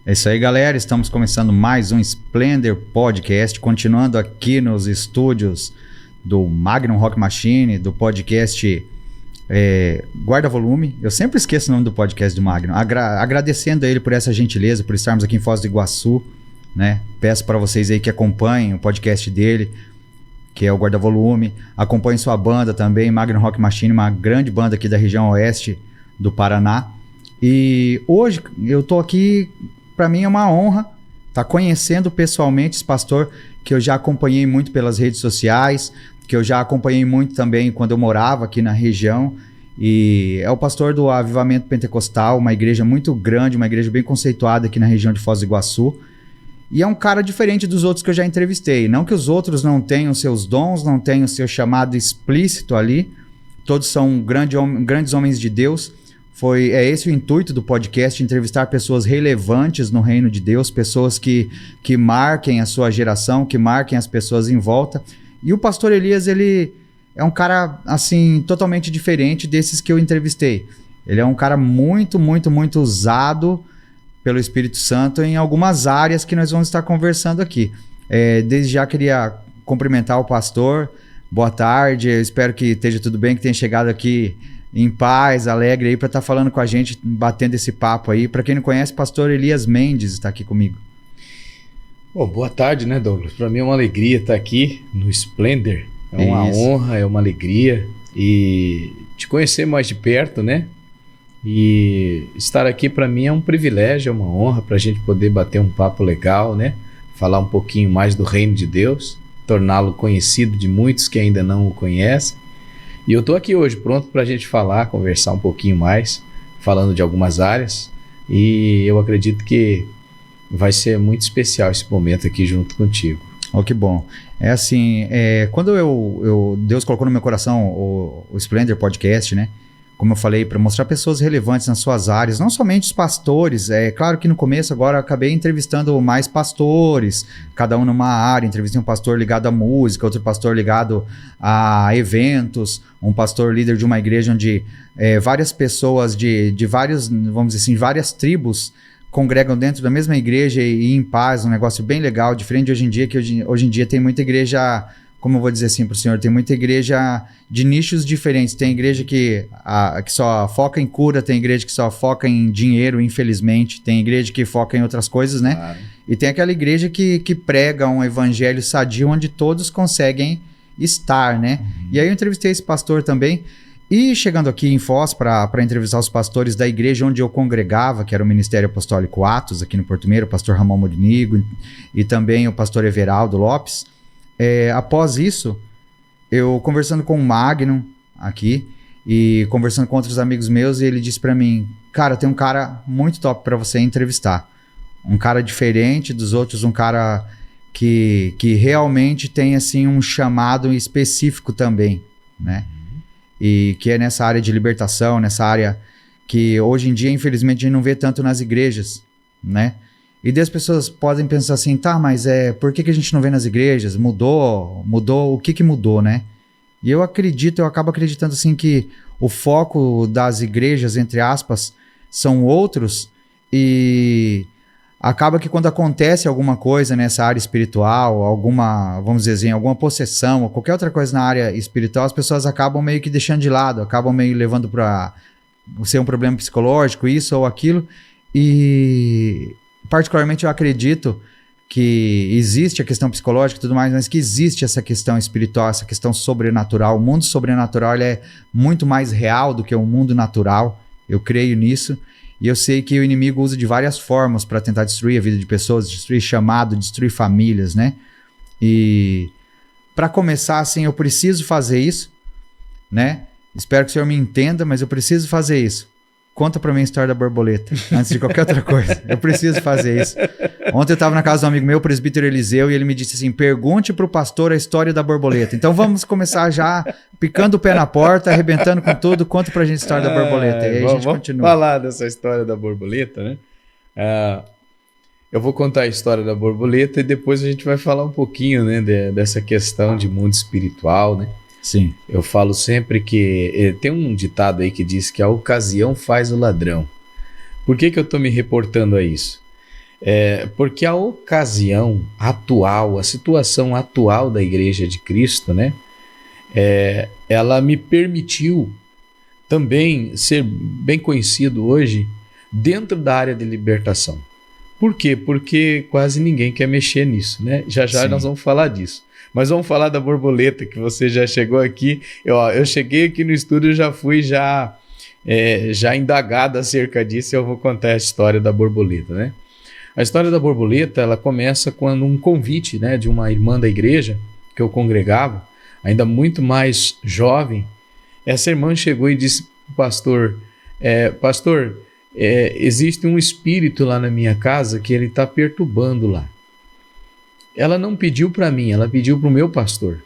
É isso aí, galera. Estamos começando mais um Splendor Podcast, continuando aqui nos estúdios do Magnum Rock Machine, do podcast Guarda Volume. Eu sempre esqueço o nome do podcast do Magnum. Agradecendo a ele por essa gentileza, por estarmos aqui em Foz do Iguaçu, né? Peço para vocês aí que acompanhem o podcast dele, que é o Guarda Volume. Acompanhem sua banda também, Magnum Rock Machine, uma grande banda aqui da região oeste do Paraná. E hoje eu tô aqui, para mim é uma honra estar conhecendo pessoalmente esse pastor que eu já acompanhei muito pelas redes sociais, que eu já acompanhei muito também quando eu morava aqui na região. E é o pastor do Avivamento Pentecostal, uma igreja muito grande, uma igreja bem conceituada aqui na região de Foz do Iguaçu. E é um cara diferente dos outros que eu já entrevistei. Não que os outros não tenham seus dons, não tenham seu chamado explícito ali. Todos são grandes homens de Deus. É esse o intuito do podcast, entrevistar pessoas relevantes no reino de Deus, pessoas que marquem a sua geração, que marquem as pessoas em volta. E o pastor Elias, ele é um cara, assim, totalmente diferente desses que eu entrevistei. Ele é um cara muito, muito, muito usado pelo Espírito Santo em algumas áreas que nós vamos estar conversando aqui. Desde já queria cumprimentar o pastor. Boa tarde, eu espero que esteja tudo bem, que tenha chegado aqui em paz, alegre aí para estar falando com a gente, batendo esse papo aí. Para quem não conhece, pastor Elias Mendes está aqui comigo. Boa tarde, né, Douglas? Para mim é uma alegria estar aqui no Splendor. É uma honra, é uma alegria. E te conhecer mais de perto, né? E estar aqui para mim é um privilégio, é uma honra para a gente poder bater um papo legal, né? Falar um pouquinho mais do reino de Deus, torná-lo conhecido de muitos que ainda não o conhecem. E eu estou aqui hoje pronto para a gente falar, conversar um pouquinho mais, falando de algumas áreas. E eu acredito que vai ser muito especial esse momento aqui junto contigo. Oh, que bom. É assim, quando Deus colocou no meu coração o Splendor Podcast, né? Como eu falei, para mostrar pessoas relevantes nas suas áreas, não somente os pastores. É claro que no começo agora eu acabei entrevistando mais pastores, cada um numa área. Entrevistei um pastor ligado à música, outro pastor ligado a eventos, um pastor líder de uma igreja onde várias pessoas de vários, vamos dizer assim, várias tribos congregam dentro da mesma igreja e em paz, um negócio bem legal, diferente de hoje em dia, que hoje em dia tem muita igreja, como eu vou dizer assim para o senhor, tem muita igreja de nichos diferentes. Tem igreja que só foca em cura, tem igreja que só foca em dinheiro, infelizmente, tem igreja que foca em outras coisas, né? Claro. E tem aquela igreja que prega um evangelho sadio onde todos conseguem estar, né? Uhum. E aí eu entrevistei esse pastor também. E chegando aqui em Foz para entrevistar os pastores da igreja onde eu congregava, que era o Ministério Apostólico Atos, aqui no Porto Meiro, o pastor Ramon Modinigo e também o pastor Everaldo Lopes. Após isso, eu conversando com o Magnum aqui e conversando com outros amigos meus, e ele disse para mim: cara, tem um cara muito top para você entrevistar. Um cara diferente dos outros, um cara que realmente tem assim um chamado específico também, né? E que é nessa área de libertação, nessa área que hoje em dia, infelizmente, a gente não vê tanto nas igrejas, né? E daí as pessoas podem pensar assim, tá, mas por que a gente não vê nas igrejas? Mudou, o que mudou, né? E eu acabo acreditando assim que o foco das igrejas, entre aspas, são outros, e acaba que quando acontece alguma coisa nessa área espiritual, alguma, vamos dizer assim, alguma possessão ou qualquer outra coisa na área espiritual, as pessoas acabam meio que deixando de lado, acabam meio levando para ser um problema psicológico, isso ou aquilo. E particularmente eu acredito que existe a questão psicológica e tudo mais, mas que existe essa questão espiritual, essa questão sobrenatural. O mundo sobrenatural ele é muito mais real do que o mundo natural, eu creio nisso. E eu sei que o inimigo usa de várias formas para tentar destruir a vida de pessoas, destruir chamado, destruir famílias, né? E para começar, assim, eu preciso fazer isso, né? Espero que o senhor me entenda, mas eu preciso fazer isso. Conta para mim a história da borboleta, antes de qualquer outra coisa. Eu preciso fazer isso. Ontem eu estava na casa de um amigo meu, o presbítero Eliseu, e ele me disse assim: pergunte para o pastor a história da borboleta. Então vamos começar já picando o pé na porta, arrebentando com tudo. Conta pra gente a história da borboleta. E aí a gente continua. Vamos falar dessa história da borboleta, né? Eu vou contar a história da borboleta e depois a gente vai falar um pouquinho, né, dessa questão de mundo espiritual, né? Sim. Eu falo sempre que tem um ditado aí que diz que a ocasião faz o ladrão. Por que eu estou me reportando a isso? Porque a ocasião atual, a situação atual da Igreja de Cristo, né, ela me permitiu também ser bem conhecido hoje dentro da área de libertação. Por quê? Porque quase ninguém quer mexer nisso, né? Já Sim. nós vamos falar disso. Mas vamos falar da borboleta, que você já chegou aqui. Eu cheguei aqui no estúdio e já fui já indagado acerca disso, e eu vou contar a história da borboleta, né? A história da borboleta, ela começa quando um convite, né, de uma irmã da igreja que eu congregava, ainda muito mais jovem. Essa irmã chegou e disse para o pastor, pastor, existe um espírito lá na minha casa que ele está perturbando lá. Ela não pediu para mim, ela pediu para o meu pastor.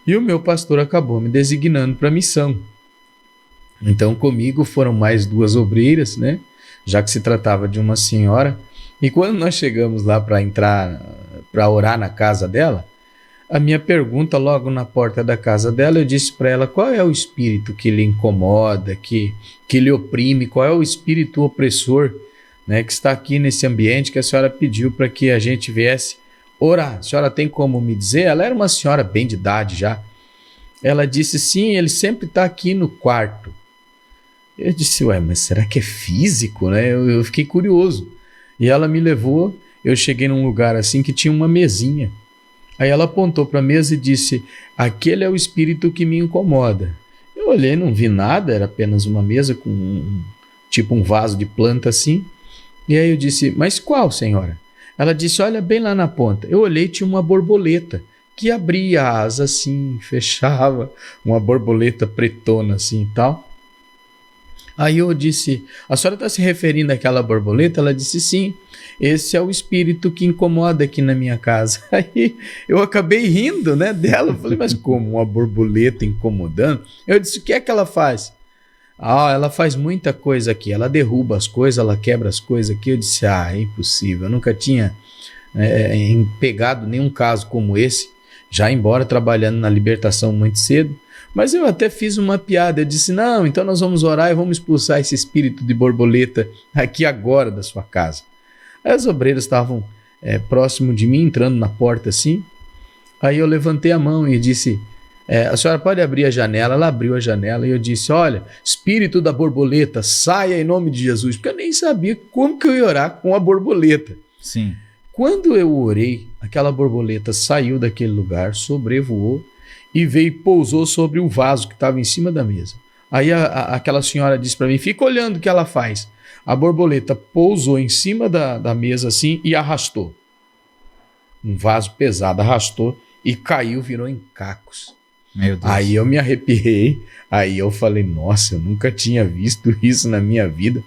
E o meu pastor acabou me designando para a missão. Então comigo foram mais 2 obreiras, né? Já que se tratava de uma senhora. E quando nós chegamos lá para entrar, para orar na casa dela, a minha pergunta logo na porta da casa dela, eu disse para ela qual é o espírito que lhe incomoda, que lhe oprime, qual é o espírito opressor, né, que está aqui nesse ambiente que a senhora pediu para que a gente viesse orar. A senhora tem como me dizer? Ela era uma senhora bem de idade já. Ela disse, sim, ele sempre está aqui no quarto. Eu disse, mas será que é físico, né? Eu fiquei curioso. E ela me levou, eu cheguei num lugar assim que tinha uma mesinha. Aí ela apontou para a mesa e disse, aquele é o espírito que me incomoda. Eu olhei, não vi nada, era apenas uma mesa com um vaso de planta assim. E aí eu disse, mas qual, senhora? Ela disse, olha bem lá na ponta. Eu olhei, tinha uma borboleta que abria a asa assim, fechava, uma borboleta pretona assim e tal. Aí eu disse, a senhora está se referindo àquela borboleta? Ela disse, sim, esse é o espírito que incomoda aqui na minha casa. Aí eu acabei rindo, né, dela. Eu falei, mas como uma borboleta incomodando? Eu disse, o que é que ela faz? Ela faz muita coisa aqui, ela derruba as coisas, ela quebra as coisas aqui. Eu disse, é impossível, eu nunca tinha pegado nenhum caso como esse, já embora trabalhando na libertação muito cedo. Mas eu até fiz uma piada, eu disse, não, então nós vamos orar e vamos expulsar esse espírito de borboleta aqui agora da sua casa. Aí as obreiras estavam próximo de mim, entrando na porta assim, aí eu levantei a mão e disse, a senhora pode abrir a janela? Ela abriu a janela e eu disse, olha, espírito da borboleta, saia em nome de Jesus, porque eu nem sabia como que eu ia orar com a borboleta. Sim. Quando eu orei, aquela borboleta saiu daquele lugar, sobrevoou, e veio e pousou sobre o vaso que estava em cima da mesa. Aí aquela senhora disse para mim, fica olhando o que ela faz. A borboleta pousou em cima da mesa assim e arrastou. Um vaso pesado, arrastou e caiu, virou em cacos. Meu Deus. Aí eu me arrepiei, aí eu falei, nossa, eu nunca tinha visto isso na minha vida.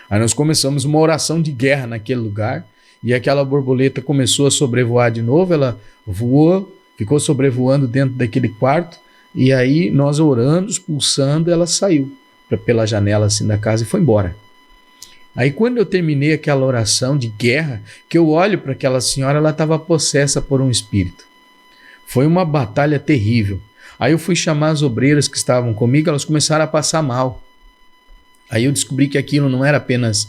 Aí nós começamos uma oração de guerra naquele lugar e aquela borboleta começou a sobrevoar de novo, ela voou, ficou sobrevoando dentro daquele quarto, e aí nós orando, expulsando, ela saiu pela janela assim da casa e foi embora. Aí quando eu terminei aquela oração de guerra, que eu olho para aquela senhora, ela estava possessa por um espírito. Foi uma batalha terrível. Aí eu fui chamar as obreiras que estavam comigo, elas começaram a passar mal. Aí eu descobri que aquilo não era apenas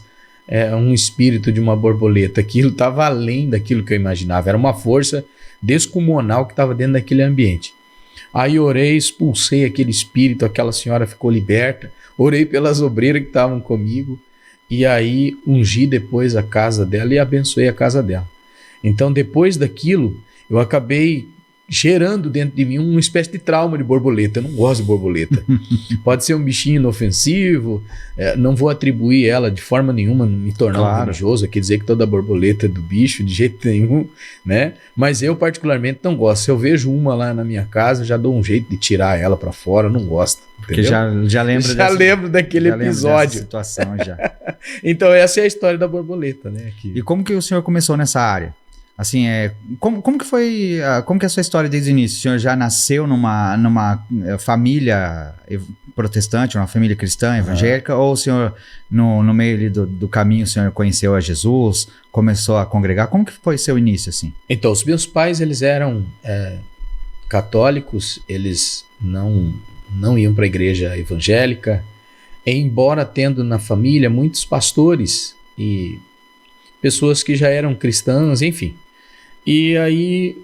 um espírito de uma borboleta, aquilo estava além daquilo que eu imaginava, era uma força descomunal que estava dentro daquele ambiente. Aí orei, expulsei aquele espírito, aquela senhora ficou liberta, orei pelas obreiras que estavam comigo e aí ungi depois a casa dela e abençoei a casa dela. Então depois daquilo eu acabei gerando dentro de mim uma espécie de trauma de borboleta. Eu não gosto de borboleta. Pode ser um bichinho inofensivo, não vou atribuir ela de forma nenhuma, me tornar um religioso, quer dizer que toda borboleta é do bicho, de jeito nenhum, né? Mas eu particularmente não gosto. Se eu vejo uma lá na minha casa, já dou um jeito de tirar ela para fora, eu não gosto. Porque já lembro daquele episódio. Situação já. Então essa é a história da borboleta, né? Aqui. E como que o senhor começou nessa área? Assim, como que foi, como que é a sua história desde o início? O senhor já nasceu numa família protestante, uma família cristã, evangélica, ou o senhor, no meio ali do caminho, o senhor conheceu a Jesus, começou a congregar? Como que foi seu início, assim? Então, os meus pais, eles eram católicos, eles não iam para a igreja evangélica, embora tendo na família muitos pastores e pessoas que já eram cristãs, enfim. E aí,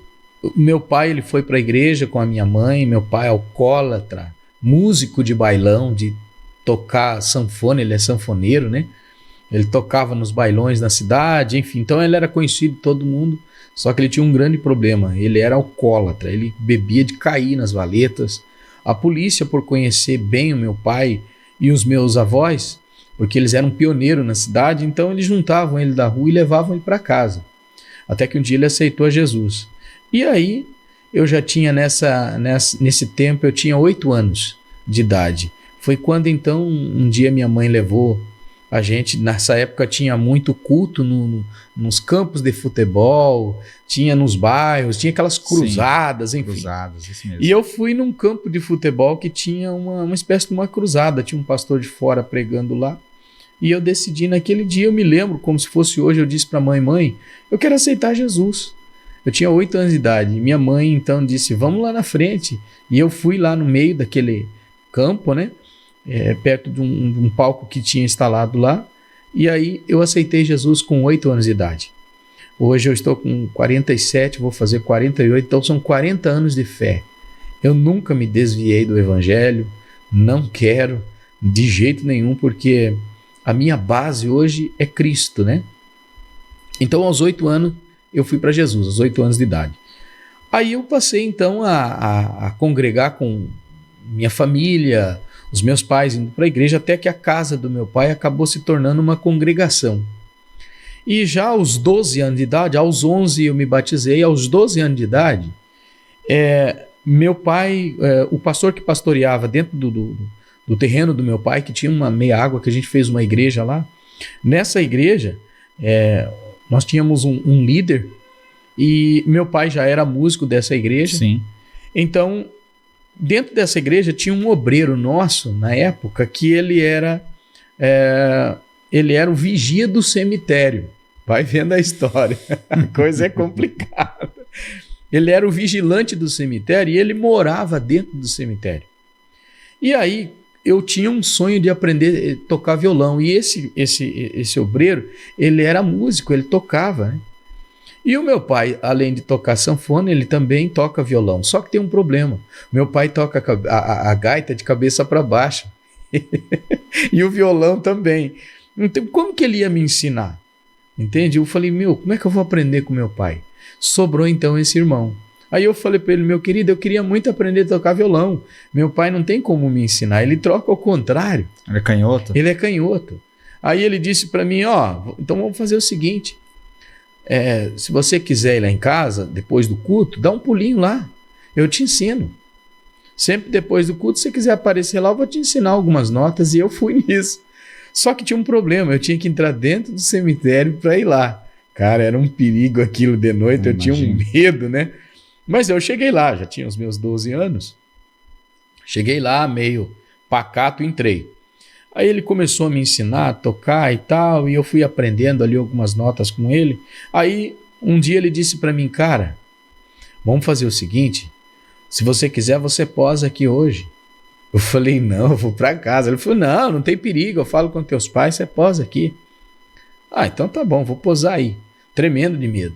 meu pai, ele foi para a igreja com a minha mãe. Meu pai é alcoólatra, músico de bailão, de tocar sanfona, ele é sanfoneiro, né? Ele tocava nos bailões da cidade, enfim. Então ele era conhecido de todo mundo, só que ele tinha um grande problema. Ele era alcoólatra, ele bebia de cair nas valetas. A polícia, por conhecer bem o meu pai e os meus avós, porque eles eram pioneiros na cidade, então eles juntavam ele da rua e levavam ele para casa. Até que um dia ele aceitou a Jesus. E aí, eu já tinha nesse tempo, eu tinha 8 anos de idade. Foi quando então, um dia minha mãe levou a gente, nessa época tinha muito culto nos campos de futebol, tinha nos bairros, tinha aquelas cruzadas, enfim. Cruzadas, isso mesmo. E eu fui num campo de futebol que tinha uma espécie de uma cruzada, tinha um pastor de fora pregando lá. E eu decidi naquele dia, eu me lembro como se fosse hoje, eu disse para a mãe, eu quero aceitar Jesus. Eu tinha 8 anos de idade. E minha mãe então disse, vamos lá na frente. E eu fui lá no meio daquele campo, né? Perto de um palco que tinha instalado lá. E aí eu aceitei Jesus com 8 anos de idade. Hoje eu estou com 47, vou fazer 48, então são 40 anos de fé. Eu nunca me desviei do evangelho, não quero de jeito nenhum, porque a minha base hoje é Cristo, né? Então aos 8 anos eu fui para Jesus, aos 8 anos de idade. Aí eu passei então a congregar com minha família, os meus pais indo para a igreja, até que a casa do meu pai acabou se tornando uma congregação. E já aos 12 anos de idade, aos 11 eu me batizei, aos 12 anos de idade, meu pai, o pastor que pastoreava dentro do terreno do meu pai, que tinha uma meia água, que a gente fez uma igreja lá, nessa igreja, nós tínhamos um líder, e meu pai já era músico dessa igreja. Sim. Então, dentro dessa igreja tinha um obreiro nosso, na época, que ele era o vigia do cemitério. Vai vendo a história. A coisa é complicada. Ele era o vigilante do cemitério e ele morava dentro do cemitério. E aí eu tinha um sonho de aprender a tocar violão. E esse obreiro, ele era músico, ele tocava, né? E o meu pai, além de tocar sanfona, ele também toca violão. Só que tem um problema. Meu pai toca a gaita de cabeça para baixo. E o violão também. Então, como que ele ia me ensinar? Entende? Eu falei, como é que eu vou aprender com meu pai? Sobrou então esse irmão. Aí eu falei para ele, meu querido, eu queria muito aprender a tocar violão. Meu pai não tem como me ensinar. Ele troca ao contrário. Ele é canhoto? Ele é canhoto. Aí ele disse para mim, então vamos fazer o seguinte. Se você quiser ir lá em casa, depois do culto, dá um pulinho lá. Eu te ensino. Sempre depois do culto, se você quiser aparecer lá, eu vou te ensinar algumas notas. E eu fui nisso. Só que tinha um problema. Eu tinha que entrar dentro do cemitério para ir lá. Cara, era um perigo aquilo de noite. Eu tinha um medo, né? Mas eu cheguei lá. Já tinha os meus 12 anos. Cheguei lá, meio pacato, entrei. Aí ele começou a me ensinar a tocar e tal, e eu fui aprendendo ali algumas notas com ele. Aí um dia ele disse para mim, cara, vamos fazer o seguinte, se você quiser você posa aqui hoje. Eu falei, não, eu vou para casa. Ele falou, não tem perigo, eu falo com teus pais, você posa aqui. Então tá bom, vou posar aí. Tremendo de medo.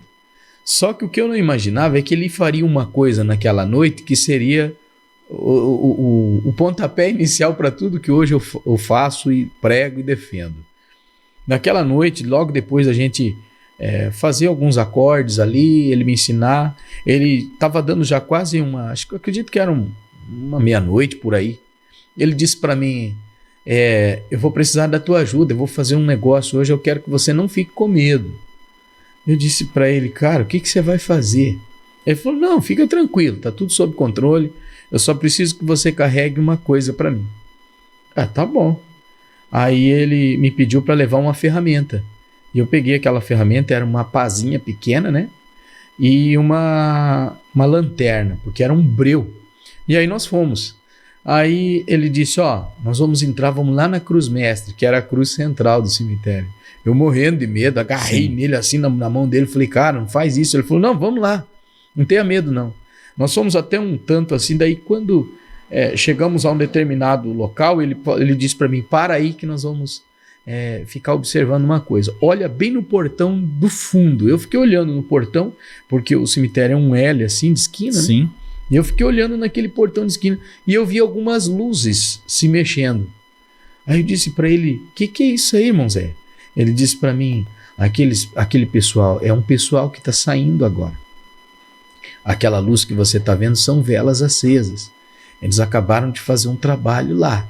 Só que o que eu não imaginava é que ele faria uma coisa naquela noite que seria o pontapé inicial para tudo que hoje eu faço e prego e defendo. Naquela noite, logo depois da gente fazer alguns acordes ali, ele me ensinar, ele estava dando já quase acredito que era uma meia-noite por aí. Ele disse para mim, eu vou precisar da tua ajuda, eu vou fazer um negócio hoje, eu quero que você não fique com medo. Eu disse para ele, cara, o que você vai fazer? Ele falou, não, fica tranquilo, tá tudo sob controle. Eu só preciso que você carregue uma coisa para mim. Tá bom. Aí ele me pediu para levar uma ferramenta. E eu peguei aquela ferramenta, era uma pazinha pequena, né? E uma lanterna, porque era um breu. E aí nós fomos. Aí ele disse, nós vamos lá na Cruz Mestre, que era a cruz central do cemitério. Eu morrendo de medo, agarrei nele assim na mão dele, falei, cara, não faz isso. Ele falou, não, vamos lá, não tenha medo não. Nós fomos até um tanto assim, daí quando chegamos a um determinado local, ele disse para mim, para aí que nós vamos ficar observando uma coisa. Olha bem no portão do fundo. Eu fiquei olhando no portão, porque o cemitério é um L assim de esquina, né? Sim. E eu fiquei olhando naquele portão de esquina e eu vi algumas luzes se mexendo. Aí eu disse para ele, que é isso aí, irmão Zé? Ele disse para mim, aquele pessoal, é um pessoal que está saindo agora. Aquela luz que você está vendo são velas acesas. Eles acabaram de fazer um trabalho lá.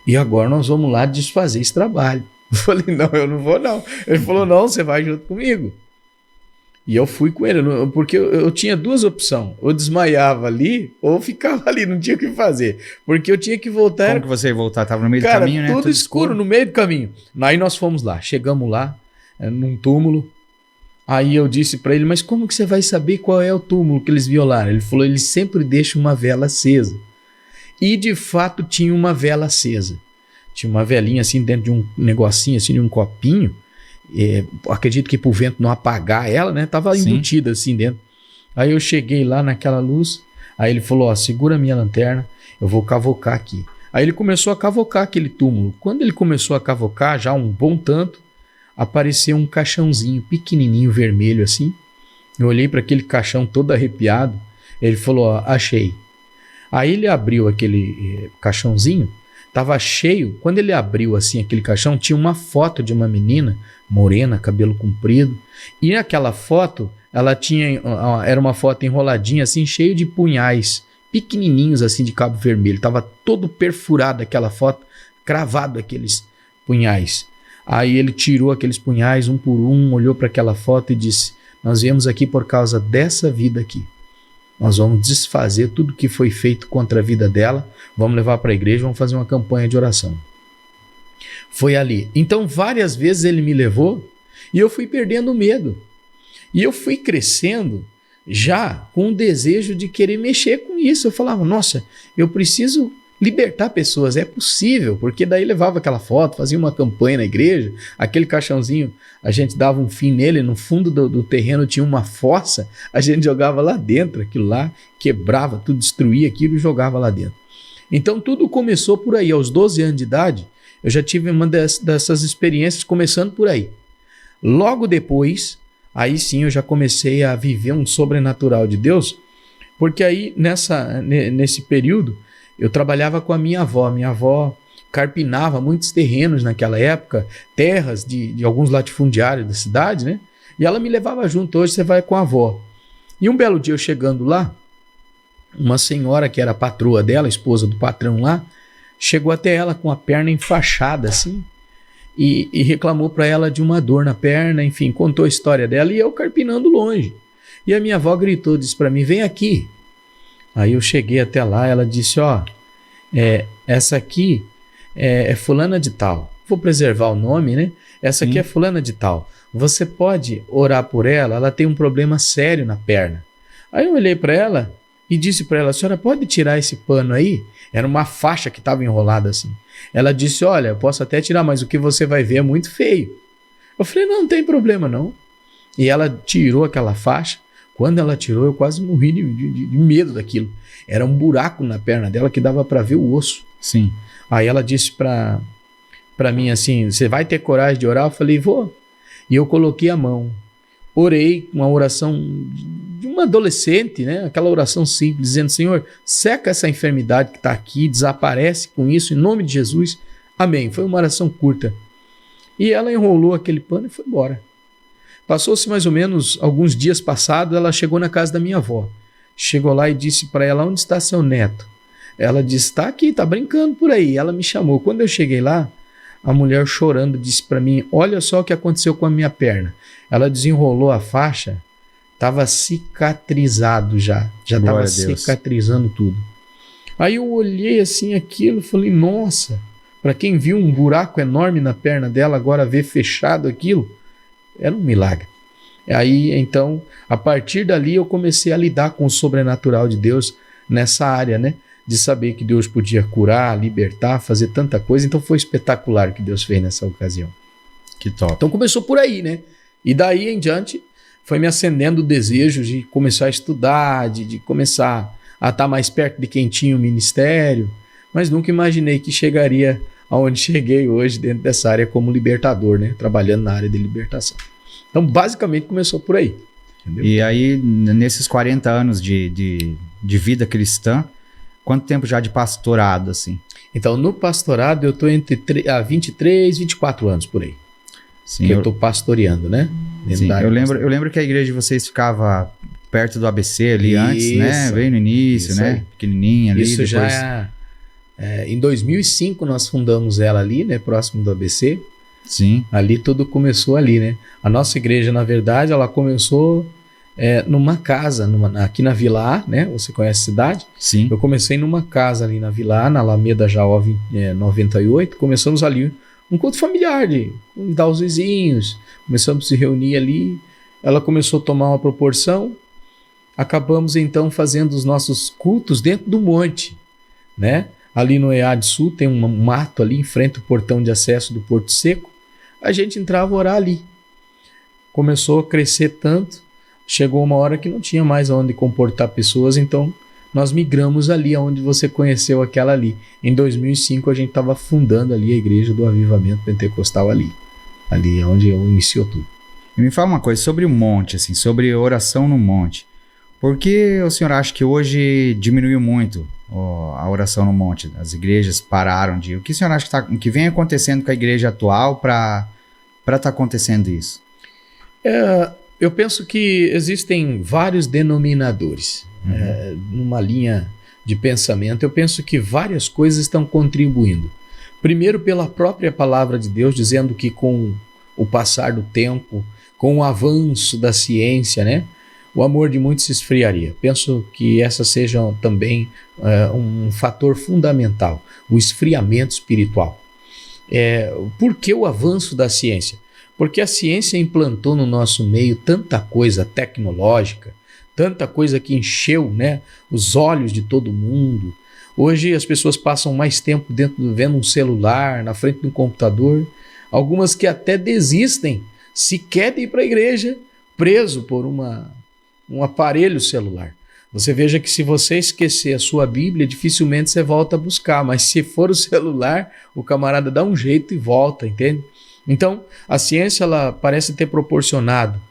E agora nós vamos lá desfazer esse trabalho. Eu falei, não, eu não vou não. Ele falou, não, você vai junto comigo. E eu fui com ele, porque eu tinha duas opções. Ou desmaiava ali, ou ficava ali, não tinha o que fazer. Porque eu tinha que voltar. Como que você ia voltar? Tava no meio do Cara, caminho, né? tudo escuro, no meio do caminho. Aí nós fomos lá, chegamos lá, num túmulo. Aí eu disse para ele, mas como que você vai saber qual é o túmulo que eles violaram? Ele falou, eles sempre deixam uma vela acesa. E de fato tinha uma vela acesa. Tinha uma velinha assim dentro de um negocinho, assim, de um copinho. Acredito que pro vento não apagar ela, né? Tava embutida assim dentro. Aí eu cheguei lá naquela luz. Aí ele falou, ó, segura a minha lanterna, eu vou cavocar aqui. Aí ele começou a cavocar aquele túmulo. Quando ele começou a cavocar, já um bom tanto, apareceu um caixãozinho pequenininho, vermelho assim. Eu olhei para aquele caixão todo arrepiado. Ele falou, ó, achei. Aí ele abriu aquele caixãozinho, tava cheio. Quando ele abriu assim aquele caixão, tinha uma foto de uma menina morena, cabelo comprido. E naquela foto, era uma foto enroladinha assim, cheio de punhais pequenininhos assim de cabo vermelho. Tava todo perfurado aquela foto, cravado aqueles punhais. Aí ele tirou aqueles punhais um por um, olhou para aquela foto e disse, nós viemos aqui por causa dessa vida aqui. Nós vamos desfazer tudo que foi feito contra a vida dela, vamos levar para a igreja, vamos fazer uma campanha de oração. Foi ali. Então, várias vezes ele me levou e eu fui perdendo o medo. E eu fui crescendo já com o desejo de querer mexer com isso. Eu falava, nossa, eu preciso libertar pessoas, é possível, porque daí levava aquela foto, fazia uma campanha na igreja, aquele caixãozinho, a gente dava um fim nele, no fundo do terreno tinha uma fossa, a gente jogava lá dentro, aquilo lá, quebrava tudo, destruía aquilo e jogava lá dentro. Então tudo começou por aí, aos 12 anos de idade, eu já tive uma dessas experiências começando por aí. Logo depois, aí sim eu já comecei a viver um sobrenatural de Deus, porque aí nesse período, eu trabalhava com a minha avó carpinava muitos terrenos naquela época, terras de alguns latifundiários da cidade, né? E ela me levava junto, hoje você vai com a avó. E um belo dia eu chegando lá, uma senhora que era a patroa dela, esposa do patrão lá, chegou até ela com a perna enfaixada assim, e reclamou para ela de uma dor na perna, enfim, contou a história dela e eu carpinando longe. E a minha avó gritou, disse para mim, vem aqui. Aí eu cheguei até lá, ela disse, ó, essa aqui é fulana de tal. Vou preservar o nome, né? Essa aqui é fulana de tal. Você pode orar por ela? Ela tem um problema sério na perna. Aí eu olhei para ela e disse para ela, a senhora pode tirar esse pano aí? Era uma faixa que estava enrolada assim. Ela disse, olha, eu posso até tirar, mas o que você vai ver é muito feio. Eu falei, não tem problema não. E ela tirou aquela faixa. Quando ela tirou, eu quase morri de medo daquilo. Era um buraco na perna dela que dava para ver o osso. Sim. Aí ela disse para mim assim, você vai ter coragem de orar? Eu falei, vou. E eu coloquei a mão. Orei uma oração de uma adolescente, né? Aquela oração simples, dizendo, Senhor, seca essa enfermidade que está aqui, desaparece com isso, em nome de Jesus. Amém. Foi uma oração curta. E ela enrolou aquele pano e foi embora. Passou-se mais ou menos alguns dias passados, ela chegou na casa da minha avó. Chegou lá e disse para ela, onde está seu neto? Ela disse, está aqui, está brincando por aí. Ela me chamou. Quando eu cheguei lá, a mulher chorando disse para mim, olha só o que aconteceu com a minha perna. Ela desenrolou a faixa, estava cicatrizado já estava cicatrizando tudo. Aí eu olhei assim aquilo, falei, nossa, para quem viu um buraco enorme na perna dela, agora ver fechado aquilo, era um milagre. Aí, então, a partir dali eu comecei a lidar com o sobrenatural de Deus nessa área, né? De saber que Deus podia curar, libertar, fazer tanta coisa. Então foi espetacular o que Deus fez nessa ocasião. Que top. Então começou por aí, né? E daí em diante foi me acendendo o desejo de começar a estudar, de começar a estar mais perto de quem tinha o ministério. Mas nunca imaginei que chegaria aonde cheguei hoje dentro dessa área como libertador, né? Trabalhando na área de libertação. Então, basicamente, começou por aí. Entendeu? E aí, nesses 40 anos de vida cristã, quanto tempo já de pastorado, assim? Então, no pastorado, eu estou entre 23 e 24 anos por aí. Sim, que eu estou pastoreando, né? Sim, eu lembro que a igreja de vocês ficava perto do ABC ali antes, né? Veio no início, né? Aí. Pequenininha ali. Isso depois... já... em 2005 nós fundamos ela ali, né? Próximo do ABC. Sim. Ali tudo começou ali, né? A nossa igreja, na verdade, ela começou numa casa, aqui na Vila A, né? Você conhece a cidade? Sim. Eu comecei numa casa ali na Vila A, na Alameda Jaó 98. Começamos ali um culto familiar de convidar os vizinhos. Começamos a se reunir ali. Ela começou a tomar uma proporção. Acabamos então fazendo os nossos cultos dentro do monte, né? Ali no EAD Sul tem um mato ali em frente ao portão de acesso do Porto Seco. A gente entrava a orar ali. Começou a crescer tanto, chegou uma hora que não tinha mais onde comportar pessoas, então nós migramos ali onde você conheceu aquela ali. Em 2005 a gente estava fundando ali a Igreja do Avivamento Pentecostal ali é onde iniciou tudo. E me fala uma coisa sobre o monte, assim, sobre oração no monte. Por que o senhor acha que hoje diminuiu muito a oração no monte? As igrejas pararam de... O que o senhor acha que vem acontecendo com a igreja atual para estar acontecendo isso? Eu penso que existem vários denominadores. Numa linha de pensamento, eu penso que várias coisas estão contribuindo. Primeiro, pela própria palavra de Deus, dizendo que com o passar do tempo, com o avanço da ciência, né, o amor de muitos se esfriaria. Penso que essa seja também um fator fundamental, o esfriamento espiritual. Por que o avanço da ciência? Porque a ciência implantou no nosso meio tanta coisa tecnológica, tanta coisa que encheu, né, os olhos de todo mundo. Hoje as pessoas passam mais tempo vendo um celular, na frente de um computador. Algumas que até desistem sequer de ir para a igreja, preso por um aparelho celular. Você veja que se você esquecer a sua Bíblia, dificilmente você volta a buscar, mas se for o celular, o camarada dá um jeito e volta, entende? Então, a ciência ela parece ter proporcionado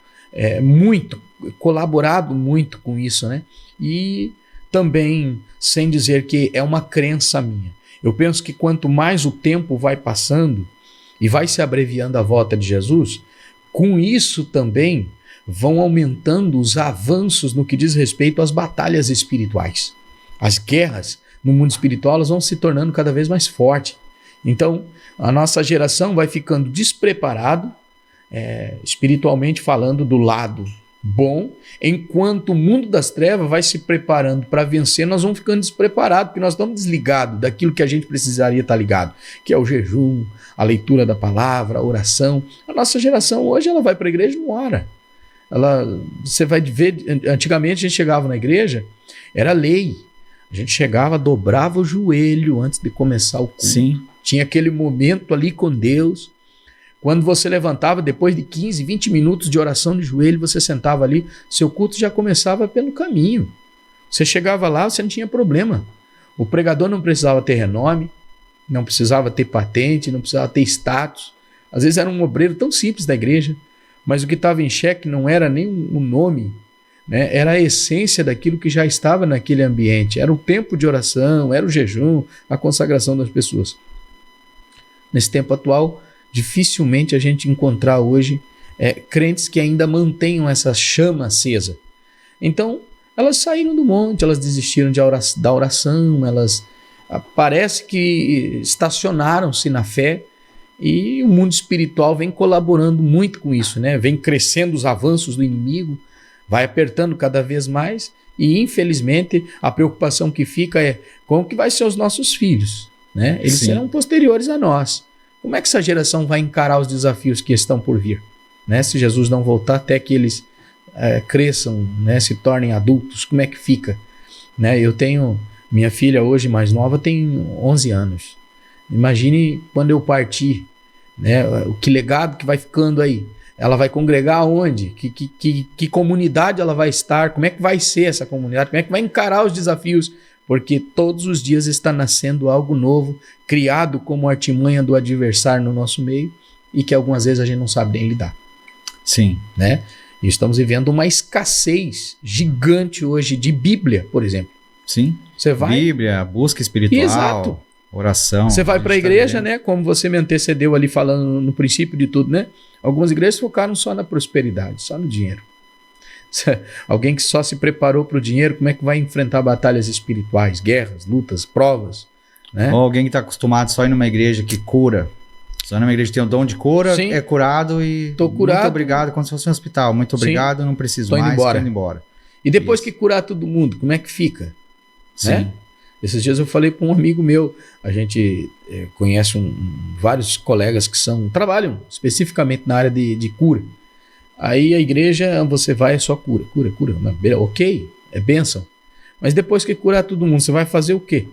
muito, colaborado muito com isso, né? E também, sem dizer que é uma crença minha. Eu penso que quanto mais o tempo vai passando e vai se abreviando a volta de Jesus, com isso também vão aumentando os avanços no que diz respeito às batalhas espirituais. As guerras no mundo espiritual elas vão se tornando cada vez mais fortes. Então, a nossa geração vai ficando despreparada, espiritualmente falando, do lado bom, enquanto o mundo das trevas vai se preparando para vencer, nós vamos ficando despreparados, porque nós estamos desligados daquilo que a gente precisaria estar ligado, que é o jejum, a leitura da palavra, a oração. A nossa geração hoje ela vai para a igreja e não ora. Você vai ver, antigamente a gente chegava na igreja, era lei. A gente chegava, dobrava o joelho antes de começar o culto. Sim. Tinha aquele momento ali com Deus. Quando você levantava, depois de 15, 20 minutos de oração de joelho, você sentava ali, seu culto já começava pelo caminho. Você chegava lá, você não tinha problema. O pregador não precisava ter renome, não precisava ter patente, não precisava ter status. Às vezes era um obreiro tão simples da igreja, mas o que estava em xeque não era nem o nome, né? Era a essência daquilo que já estava naquele ambiente. Era o tempo de oração, era o jejum, a consagração das pessoas. Nesse tempo atual, dificilmente a gente encontrar hoje crentes que ainda mantenham essa chama acesa. Então, elas saíram do monte, elas desistiram da oração, elas parece que estacionaram-se na fé, e o mundo espiritual vem colaborando muito com isso, né? Vem crescendo os avanços do inimigo, vai apertando cada vez mais, e infelizmente a preocupação que fica é como que vai ser os nossos filhos, né? Eles serão posteriores a nós. Como é que essa geração vai encarar os desafios que estão por vir, né? Se Jesus não voltar até que eles cresçam, né? Se tornem adultos, como é que fica, né? Eu tenho, minha filha hoje mais nova tem 11 anos. Imagine quando eu partir, né? Que legado que vai ficando aí. Ela vai congregar aonde? Que comunidade ela vai estar? Como é que vai ser essa comunidade? Como é que vai encarar os desafios? porque todos os dias está nascendo algo novo, criado como artimanha do adversário no nosso meio e que algumas vezes a gente não sabe nem lidar. Sim. Né? E estamos vivendo uma escassez gigante hoje de Bíblia, por exemplo. Sim. Você vai... Bíblia, busca espiritual, Exato. Oração. Você vai para a igreja, né? Como você me antecedeu ali falando no princípio de tudo, né? Algumas igrejas focaram só na prosperidade, só no dinheiro. Alguém que só se preparou para o dinheiro, como é que vai enfrentar batalhas espirituais, guerras, lutas, provas, né? Ou alguém que está acostumado só ir numa igreja que cura. Só numa igreja que tem o dom de cura, Sim. é curado e... Tô curado. Muito obrigado, como se fosse um hospital. Muito obrigado, Sim. não preciso Tô indo mais, embora. tô indo embora. E depois Isso. que curar todo mundo, como é que fica? Sim. Né? Esses dias eu falei com um amigo meu, a gente conhece vários colegas que trabalham especificamente na área de cura. Aí a igreja, você vai, é só cura. Ok, é bênção. Mas depois que curar todo mundo, você vai fazer o quê?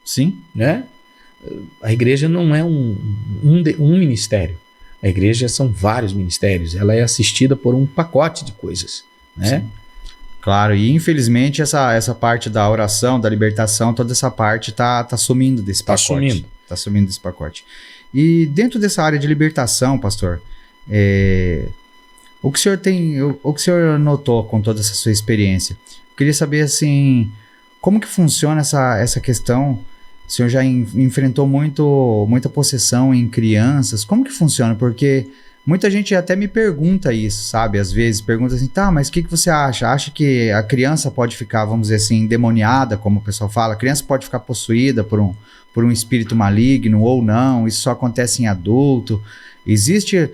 Sim. Né? A igreja não é um ministério. A igreja são vários ministérios. Ela é assistida por um pacote de coisas. Né? Sim. Claro, e infelizmente essa parte da oração, da libertação, toda essa parte tá sumindo desse pacote. Tá sumindo desse pacote. E dentro dessa área de libertação, pastor, o que o senhor notou com toda essa sua experiência? Eu queria saber, assim, como que funciona essa questão? O senhor já enfrentou muita possessão em crianças. Como que funciona? Porque muita gente até me pergunta isso, sabe? Às vezes pergunta assim, tá, mas o que você acha? Acha que a criança pode ficar, vamos dizer assim, endemoniada, como o pessoal fala? A criança pode ficar possuída por um espírito maligno ou não? Isso só acontece em adulto? Existe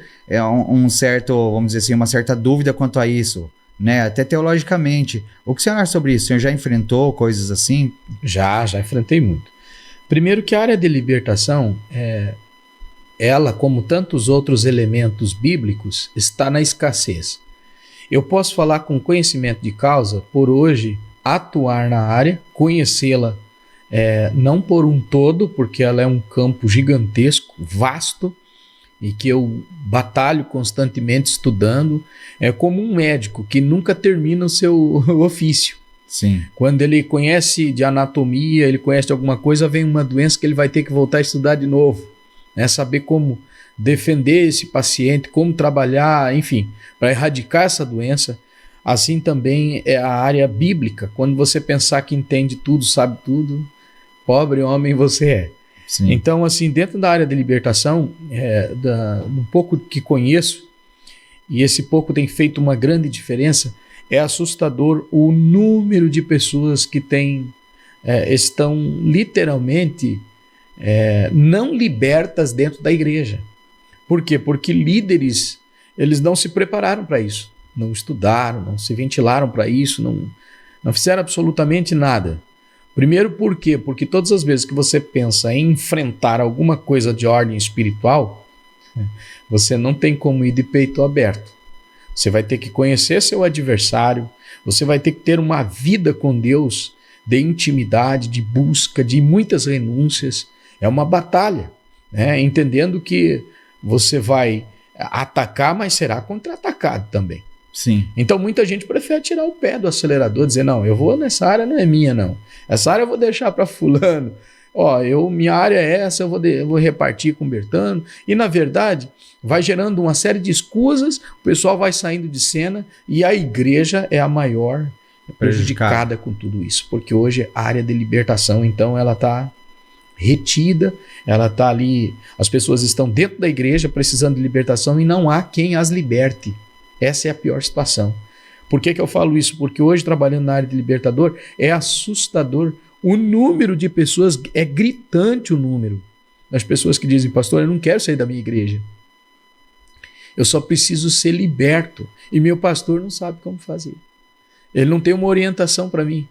um certo, vamos dizer assim, uma certa dúvida quanto a isso, né? Até teologicamente. O que você acha sobre isso? O senhor já enfrentou coisas assim? Já enfrentei muito. Primeiro que a área de libertação, ela, como tantos outros elementos bíblicos, está na escassez. Eu posso falar com conhecimento de causa por hoje atuar na área, conhecê-la não por um todo, porque ela é um campo gigantesco, vasto, e que eu batalho constantemente estudando, é como um médico que nunca termina o seu ofício. Sim. Quando ele conhece de anatomia, ele conhece de alguma coisa, vem uma doença que ele vai ter que voltar a estudar de novo, né? Saber como defender esse paciente, como trabalhar, enfim, para erradicar essa doença. Assim também é a área bíblica. Quando você pensar que entende tudo, sabe tudo, pobre homem você é. Sim. Então, assim, dentro da área de libertação, do pouco que conheço, e esse pouco tem feito uma grande diferença, é assustador o número de pessoas que estão literalmente não libertas dentro da igreja. Por quê? Porque líderes, eles não se prepararam para isso, não estudaram, não se ventilaram para isso, não fizeram absolutamente nada. Primeiro, por quê? Porque todas as vezes que você pensa em enfrentar alguma coisa de ordem espiritual, você não tem como ir de peito aberto. Você vai ter que conhecer seu adversário, você vai ter que ter uma vida com Deus de intimidade, de busca, de muitas renúncias. É uma batalha, né? Entendendo que você vai atacar, mas será contra-atacado também. Sim. Então muita gente prefere tirar o pé do acelerador, dizer, não, eu vou nessa área, não é minha não. Essa área eu vou deixar para fulano. Minha área é essa, eu vou repartir com o Bertano. E na verdade vai gerando uma série de escusas, o pessoal vai saindo de cena e a igreja é a maior prejudicada com tudo isso. Porque hoje a área de libertação, então, ela está retida, ela está ali, as pessoas estão dentro da igreja precisando de libertação e não há quem as liberte. Essa é a pior situação. Por que eu falo isso? Porque hoje, trabalhando na área de libertador, é assustador. O número de pessoas, é gritante o número das pessoas que dizem, pastor, eu não quero sair da minha igreja. Eu só preciso ser liberto. E meu pastor não sabe como fazer. Ele não tem uma orientação para mim.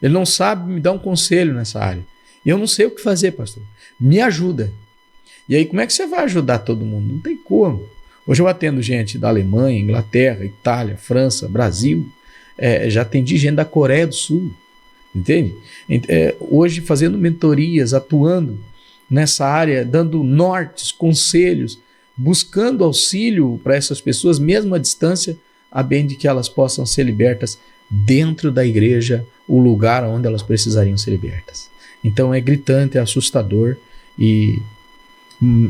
Ele não sabe me dar um conselho nessa área. E eu não sei o que fazer, pastor. Me ajuda. E aí, como é que você vai ajudar todo mundo? Não tem como. Hoje eu atendo gente da Alemanha, Inglaterra, Itália, França, Brasil. Já atendi gente da Coreia do Sul. Entende? Hoje fazendo mentorias, atuando nessa área, dando nortes, conselhos, buscando auxílio para essas pessoas, mesmo à distância, a bem de que elas possam ser libertas dentro da igreja o lugar onde elas precisariam ser libertas. Então é gritante, é assustador, e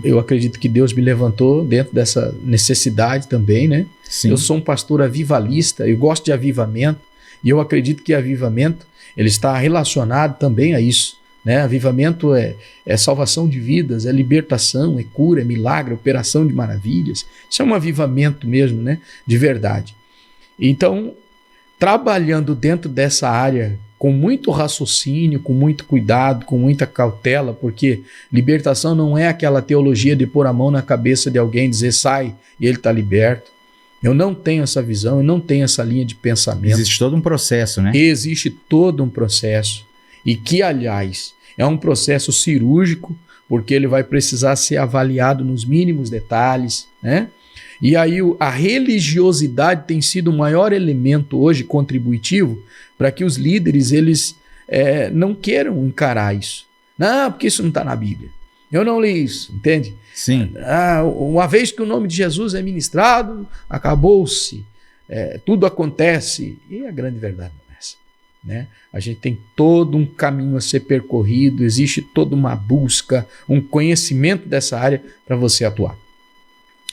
eu acredito que Deus me levantou dentro dessa necessidade também, né? Sim. Eu sou um pastor avivalista, eu gosto de avivamento, e eu acredito que avivamento ele está relacionado também a isso, né? Avivamento é salvação de vidas, é libertação, é cura, é milagre, operação de maravilhas. Isso é um avivamento mesmo, né? De verdade. Então, trabalhando dentro dessa área com muito raciocínio, com muito cuidado, com muita cautela, porque libertação não é aquela teologia de pôr a mão na cabeça de alguém e dizer sai e ele está liberto. Eu não tenho essa visão, eu não tenho essa linha de pensamento. Existe todo um processo, né? Existe todo um processo, e que, aliás, é um processo cirúrgico, porque ele vai precisar ser avaliado nos mínimos detalhes, né? E aí a religiosidade tem sido o maior elemento hoje contributivo para que os líderes eles não queiram encarar isso. Não, porque isso não está na Bíblia. Eu não li isso, entende? Sim. Uma vez que o nome de Jesus é ministrado, acabou-se. Tudo acontece. E a grande verdade não é essa, né? A gente tem todo um caminho a ser percorrido, existe toda uma busca, um conhecimento dessa área para você atuar.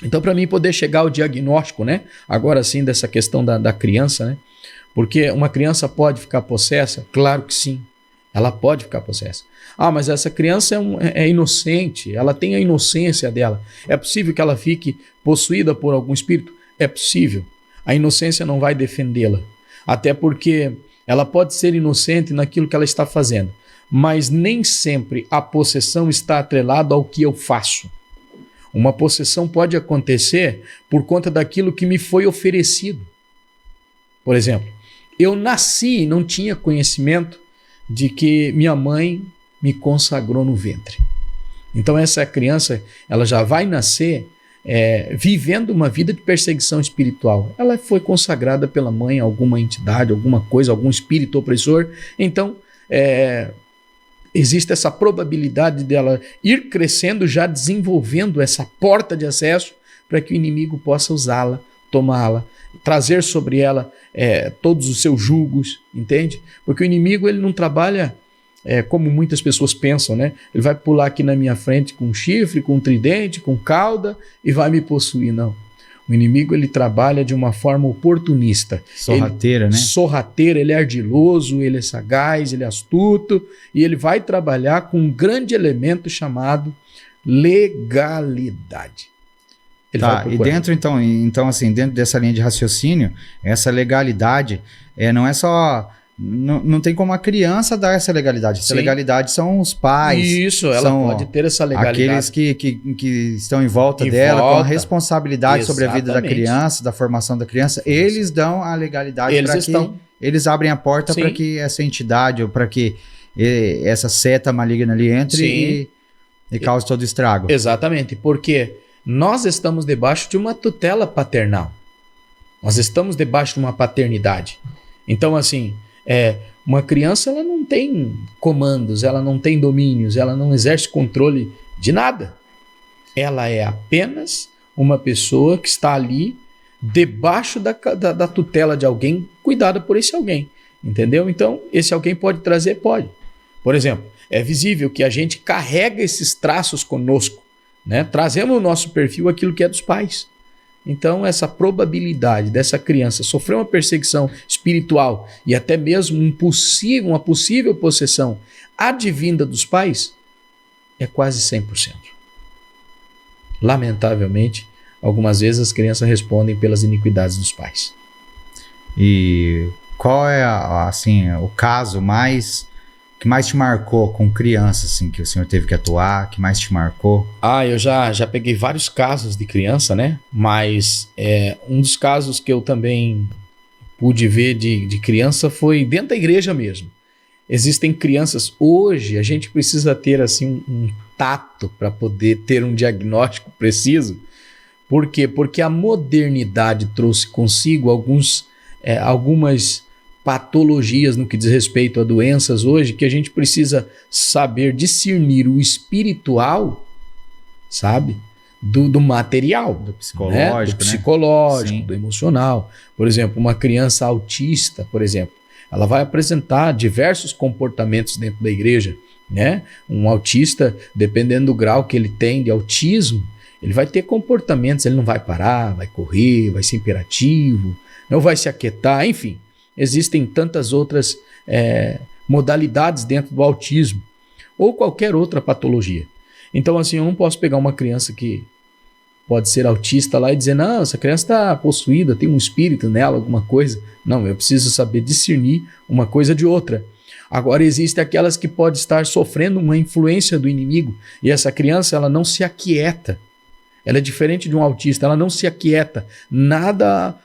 Então, para mim poder chegar ao diagnóstico, né? Agora sim, dessa questão da criança, né? Porque uma criança pode ficar possessa? Claro que sim, ela pode ficar possessa. Mas essa criança é inocente, ela tem a inocência dela. É possível que ela fique possuída por algum espírito? É possível. A inocência não vai defendê-la. Até porque ela pode ser inocente naquilo que ela está fazendo, mas nem sempre a possessão está atrelada ao que eu faço. Uma possessão pode acontecer por conta daquilo que me foi oferecido. Por exemplo, eu nasci e não tinha conhecimento de que minha mãe me consagrou no ventre. Então essa criança, ela já vai nascer vivendo uma vida de perseguição espiritual. Ela foi consagrada pela mãe, alguma entidade, alguma coisa, algum espírito opressor. Então, existe essa probabilidade dela ir crescendo, já desenvolvendo essa porta de acesso para que o inimigo possa usá-la, tomá-la, trazer sobre ela todos os seus julgos, entende? Porque o inimigo ele não trabalha como muitas pessoas pensam, né? Ele vai pular aqui na minha frente com um chifre, com um tridente, com cauda e vai me possuir. Não. O inimigo ele trabalha de uma forma oportunista. Sorrateira, né? Sorrateira, ele é ardiloso, ele é sagaz, ele é astuto e ele vai trabalhar com um grande elemento chamado legalidade. E dentro, então, assim, dentro dessa linha de raciocínio, essa legalidade não é só... Não tem como a criança dar essa legalidade. Essa legalidade são os pais. Isso, ela pode ter essa legalidade. Aqueles que estão em volta dela, com a responsabilidade sobre a vida da criança, da formação da criança. Eles dão a legalidade para que eles abrem a porta para que essa entidade, ou para que essa seta maligna ali entre e cause todo o estrago. Exatamente, porque nós estamos debaixo de uma tutela paternal. Nós estamos debaixo de uma paternidade. Então, assim... uma criança ela não tem comandos, ela não tem domínios, ela não exerce controle de nada. Ela é apenas uma pessoa que está ali debaixo da tutela de alguém, cuidada por esse alguém, entendeu? Então, esse alguém pode trazer? Pode. Por exemplo, é visível que a gente carrega esses traços conosco, né? Trazemos no nosso perfil aquilo que é dos pais. Então, essa probabilidade dessa criança sofrer uma perseguição espiritual e até mesmo uma possível possessão advinda dos pais é quase 100%. Lamentavelmente, algumas vezes as crianças respondem pelas iniquidades dos pais. E qual é o caso que mais te marcou com criança, assim, que o senhor teve que atuar, que mais te marcou? Eu já peguei vários casos de criança, né? Mas um dos casos que eu também pude ver de criança foi dentro da igreja mesmo. Existem crianças, hoje a gente precisa ter assim um tato para poder ter um diagnóstico preciso. Por quê? Porque a modernidade trouxe consigo algumas patologias no que diz respeito a doenças hoje, que a gente precisa saber discernir o espiritual, sabe, do material. Do psicológico, né? Do psicológico, Sim. do emocional. Por exemplo, uma criança autista, por exemplo, ela vai apresentar diversos comportamentos dentro da igreja, né? Um autista, dependendo do grau que ele tem de autismo, ele vai ter comportamentos, ele não vai parar, vai correr, vai ser imperativo, não vai se aquietar, enfim. Existem tantas outras modalidades dentro do autismo ou qualquer outra patologia. Então, assim, eu não posso pegar uma criança que pode ser autista lá e dizer, não, essa criança está possuída, tem um espírito nela, alguma coisa. Não, eu preciso saber discernir uma coisa de outra. Agora, existem aquelas que podem estar sofrendo uma influência do inimigo e essa criança, ela não se aquieta. Ela é diferente de um autista, ela não se aquieta. Nada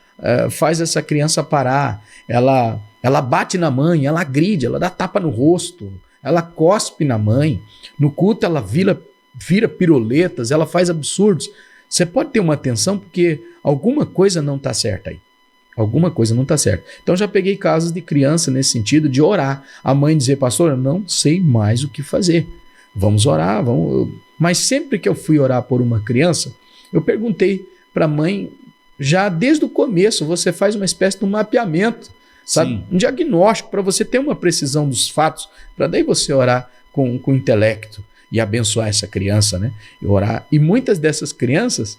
faz essa criança parar. Ela bate na mãe, ela agride, ela dá tapa no rosto, ela cospe na mãe. No culto, ela vira piruletas, ela faz absurdos. Você pode ter uma atenção porque alguma coisa não está certa aí. Alguma coisa não está certa. Então, já peguei casos de criança nesse sentido de orar. A mãe dizer, pastor, eu não sei mais o que fazer. Vamos orar, vamos... Mas sempre que eu fui orar por uma criança, eu perguntei para a mãe, já desde o começo, você faz uma espécie de um mapeamento, sabe? Sim. Um diagnóstico para você ter uma precisão dos fatos, para daí você orar com intelecto e abençoar essa criança, né? E orar. E muitas dessas crianças,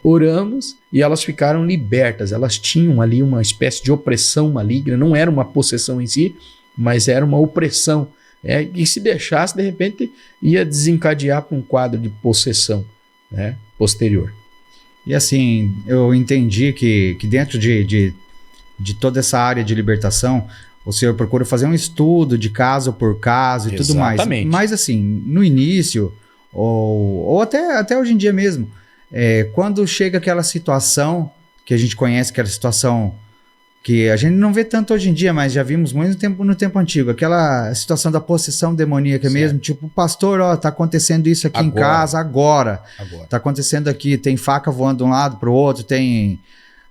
oramos e elas ficaram libertas. Elas tinham ali uma espécie de opressão maligna, não era uma possessão em si, mas era uma opressão. E se deixasse, de repente, ia desencadear para um quadro de possessão, né, posterior. E assim, eu entendi que dentro de toda essa área de libertação, o senhor procura fazer um estudo de caso por caso e Exatamente. Tudo mais. Mas assim, no início, ou até hoje em dia mesmo, quando chega aquela situação que a gente conhece, aquela situação que a gente não vê tanto hoje em dia, mas já vimos muito no tempo antigo, aquela situação da possessão demoníaca mesmo, tipo, pastor, tá acontecendo isso aqui em casa agora. Tá acontecendo aqui, tem faca voando de um lado para o outro, tem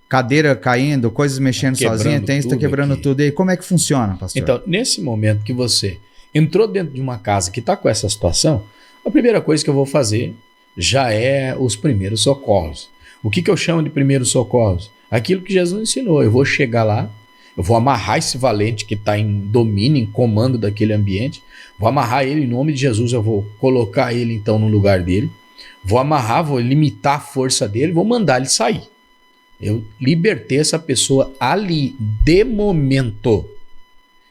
cadeira caindo, coisas mexendo sozinha, tá quebrando aqui. Tudo. E aí, como é que funciona, pastor? Então, nesse momento que você entrou dentro de uma casa que está com essa situação, a primeira coisa que eu vou fazer já é os primeiros socorros. O que eu chamo de primeiros socorros? Aquilo que Jesus ensinou. Eu vou chegar lá, eu vou amarrar esse valente que está em domínio, em comando daquele ambiente, vou amarrar ele em nome de Jesus, eu vou colocar ele então no lugar dele, vou amarrar, vou limitar a força dele, vou mandar ele sair. Eu libertei essa pessoa ali, de momento.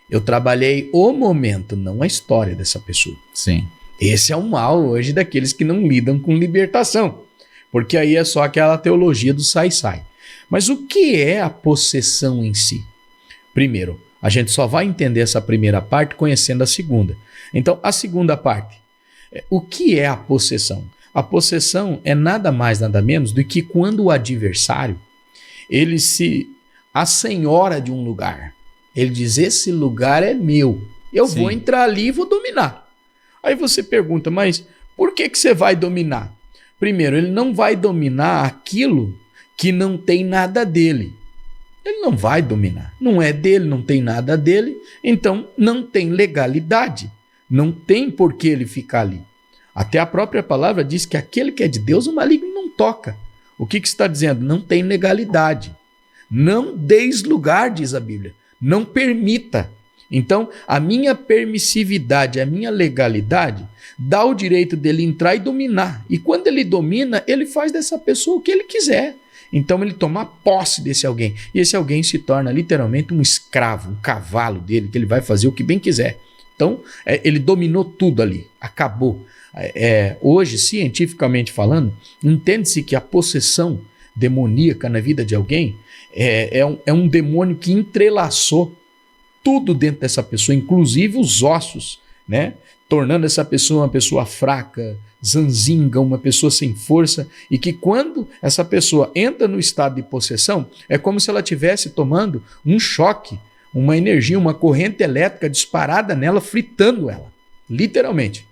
Eu trabalhei o momento, não a história dessa pessoa. Sim. Esse é o mal hoje daqueles que não lidam com libertação, porque aí é só aquela teologia do sai-sai. Mas o que é a possessão em si? Primeiro, a gente só vai entender essa primeira parte conhecendo a segunda. Então, a segunda parte, o que é a possessão? A possessão é nada mais, nada menos do que quando o adversário, ele se assenhora de um lugar. Ele diz, esse lugar é meu, eu vou entrar ali e vou dominar. Aí você pergunta, mas por que você vai dominar? Primeiro, ele não vai dominar aquilo que não tem nada dele. Ele não vai dominar. Não é dele, não tem nada dele, então não tem legalidade. Não tem por que ele ficar ali. Até a própria palavra diz que aquele que é de Deus, o maligno não toca. O que está dizendo? Não tem legalidade. Não deis lugar, diz a Bíblia. Não permita. Então, a minha permissividade, a minha legalidade, dá o direito dele entrar e dominar. E quando ele domina, ele faz dessa pessoa o que ele quiser. Então ele toma posse desse alguém. E esse alguém se torna literalmente um escravo, um cavalo dele, que ele vai fazer o que bem quiser. Então, ele dominou tudo ali. Acabou. Hoje, cientificamente falando, entende-se que a possessão demoníaca na vida de alguém é um demônio que entrelaçou tudo dentro dessa pessoa, inclusive os ossos, né? Tornando essa pessoa uma pessoa fraca, zanzinga, uma pessoa sem força, e que quando essa pessoa entra no estado de possessão, é como se ela estivesse tomando um choque, uma energia, uma corrente elétrica disparada nela, fritando ela, literalmente.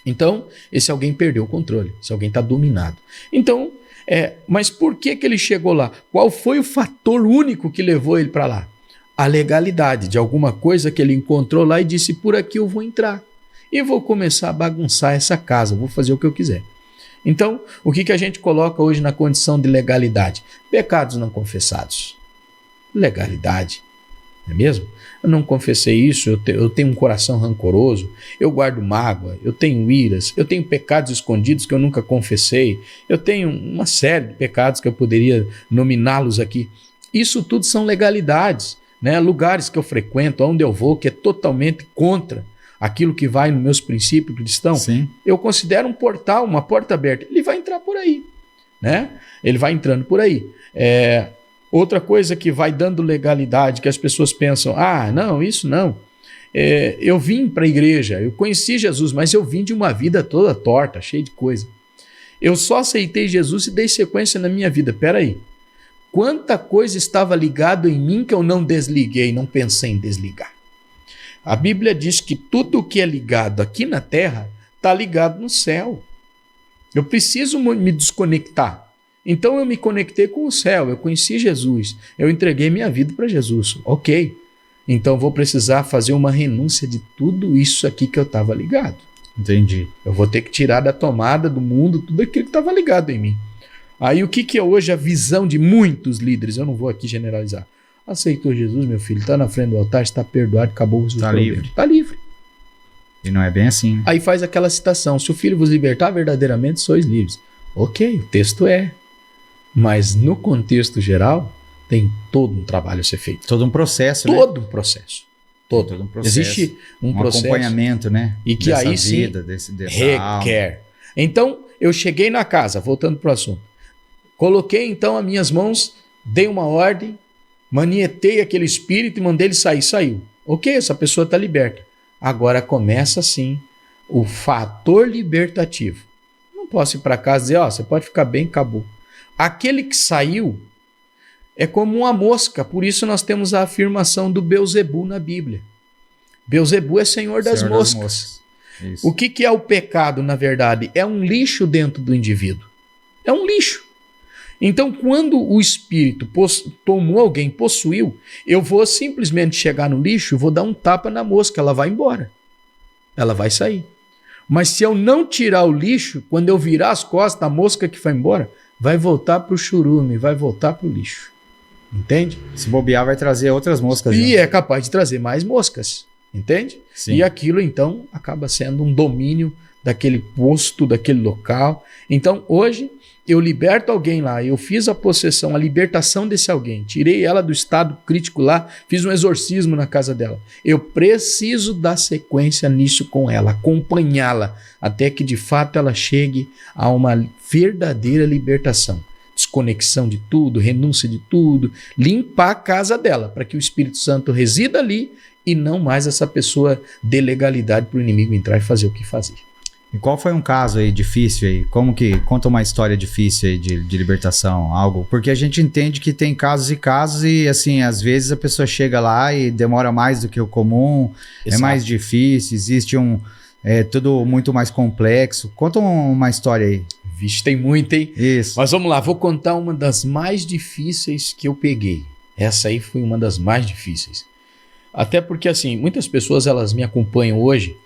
Então, esse alguém perdeu o controle, esse alguém está dominado. Então, mas por que ele chegou lá? Qual foi o fator único que levou ele para lá? A legalidade de alguma coisa que ele encontrou lá e disse, por aqui eu vou entrar. E vou começar a bagunçar essa casa, vou fazer o que eu quiser. Então, o que a gente coloca hoje na condição de legalidade? Pecados não confessados. Legalidade, não é mesmo? Eu não confessei isso, eu tenho um coração rancoroso, eu guardo mágoa, eu tenho iras, eu tenho pecados escondidos que eu nunca confessei, eu tenho uma série de pecados que eu poderia nominá-los aqui. Isso tudo são legalidades, né? Lugares que eu frequento, onde eu vou, que é totalmente contra aquilo que vai nos meus princípios cristãos. Sim. Eu considero um portal, uma porta aberta. Ele vai entrar por aí, né? Ele vai entrando por aí. Outra coisa que vai dando legalidade, que as pessoas pensam, não, isso não. Eu vim para a igreja, eu conheci Jesus, mas eu vim de uma vida toda torta, cheia de coisa. Eu só aceitei Jesus e dei sequência na minha vida. Peraí, quanta coisa estava ligado em mim que eu não desliguei, não pensei em desligar? A Bíblia diz que tudo o que é ligado aqui na terra está ligado no céu. Eu preciso me desconectar. Então eu me conectei com o céu, eu conheci Jesus, eu entreguei minha vida para Jesus. Ok, então vou precisar fazer uma renúncia de tudo isso aqui que eu estava ligado. Entendi. Eu vou ter que tirar da tomada do mundo tudo aquilo que estava ligado em mim. Aí o que é hoje a visão de muitos líderes? Eu não vou aqui generalizar. Aceitou Jesus, meu filho, está na frente do altar, está perdoado, acabou o seu problema. Livre. Está livre. E não é bem assim. Aí faz aquela citação, se o filho vos libertar, verdadeiramente sois livres. Ok, o texto é. Mas no contexto geral, tem todo um trabalho a ser feito. Todo um processo, todo um processo. Todo um processo. Existe um processo. Acompanhamento, né? E que aí sim requer. Então, eu cheguei na casa, voltando para o assunto. Coloquei então as minhas mãos, dei uma ordem, manietei aquele espírito e mandei ele sair. Saiu. Ok, essa pessoa está liberta. Agora começa sim o fator libertativo. Não posso ir para casa e dizer, você pode ficar bem, acabou. Aquele que saiu é como uma mosca, por isso nós temos a afirmação do Belzebu na Bíblia. Belzebu é senhor das moscas. O que é o pecado, na verdade? É um lixo dentro do indivíduo. É um lixo. Então, quando o espírito tomou alguém, possuiu, eu vou simplesmente chegar no lixo, vou dar um tapa na mosca, ela vai embora. Ela vai sair. Mas se eu não tirar o lixo, quando eu virar as costas, a mosca que foi embora vai voltar para o churume, vai voltar para o lixo. Entende? Se bobear, vai trazer outras moscas. E é capaz de trazer mais moscas. Entende? Sim. E aquilo, então, acaba sendo um domínio daquele posto, daquele local. Então, hoje, eu liberto alguém lá, eu fiz a possessão, a libertação desse alguém, tirei ela do estado crítico lá, fiz um exorcismo na casa dela. Eu preciso dar sequência nisso com ela, acompanhá-la, até que de fato ela chegue a uma verdadeira libertação. Desconexão de tudo, renúncia de tudo, limpar a casa dela, para que o Espírito Santo resida ali e não mais essa pessoa dê legalidade para o inimigo entrar e fazer o que fazer. E qual foi um caso aí difícil aí? Como que conta uma história difícil aí de libertação, algo? Porque a gente entende que tem casos e casos e assim, às vezes a pessoa chega lá e demora mais do que o comum, Exato. É mais difícil, existe tudo muito mais complexo. Conta uma história aí. Vixe, tem muita, hein? Isso. Mas vamos lá, vou contar uma das mais difíceis que eu peguei. Essa aí foi uma das mais difíceis. Até porque assim, muitas pessoas elas me acompanham hoje,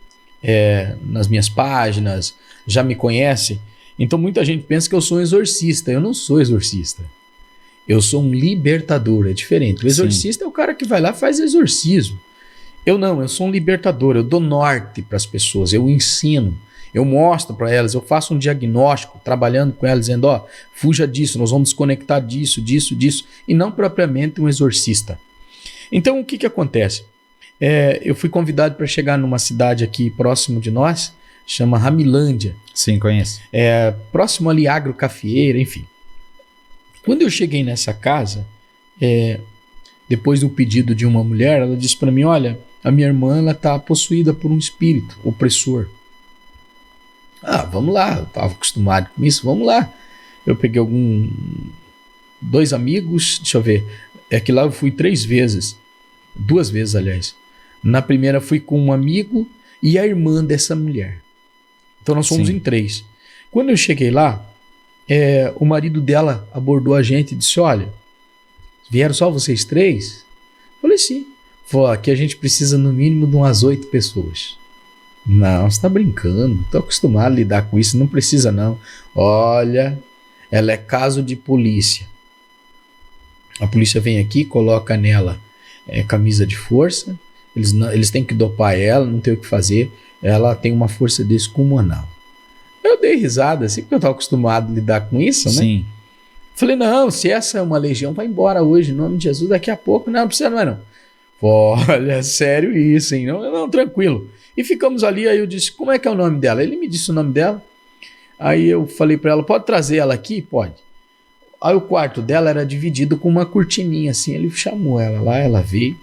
nas minhas páginas, já me conhece, então muita gente pensa que eu sou um exorcista. Eu não sou exorcista, eu sou um libertador, é diferente. O exorcista Sim. é o cara que vai lá e faz exorcismo. Eu não, eu sou um libertador, eu dou norte para as pessoas, eu ensino, eu mostro para elas, eu faço um diagnóstico, trabalhando com elas, dizendo, fuja disso, nós vamos desconectar disso, e não propriamente um exorcista. Então o que acontece? Eu fui convidado para chegar numa cidade aqui próximo de nós, chama Ramilândia. Sim, conheço. Próximo ali, Agrocafieira, enfim. Quando eu cheguei nessa casa, depois do pedido de uma mulher, ela disse para mim, olha, a minha irmã está possuída por um espírito opressor. Vamos lá, eu estava acostumado com isso, vamos lá. Eu peguei 2 amigos, deixa eu ver, que lá eu fui 3 vezes, 2 vezes, aliás. Na primeira fui com um amigo e a irmã dessa mulher. Então nós fomos Sim. em 3. Quando eu cheguei lá, o marido dela abordou a gente e disse, olha, vieram só vocês 3? Falei, sim. Falou, aqui a gente precisa no mínimo de umas 8 pessoas. Não, você tá brincando. Tô acostumado a lidar com isso, não precisa não. Olha, ela é caso de polícia. A polícia vem aqui, coloca nela camisa de força, eles têm que dopar ela, não tem o que fazer, ela tem uma força descomunal. Eu dei risada assim, porque eu estava acostumado a lidar com isso, né? Sim. Falei, não, se essa é uma legião, vai embora hoje, em nome de Jesus, daqui a pouco, não precisa não. Olha, sério isso, hein? Não, tranquilo. E ficamos ali, aí eu disse, como é que é o nome dela? Ele me disse o nome dela, aí eu falei para ela, pode trazer ela aqui? Pode. Aí o quarto dela era dividido com uma cortininha assim, ele chamou ela lá, ela veio.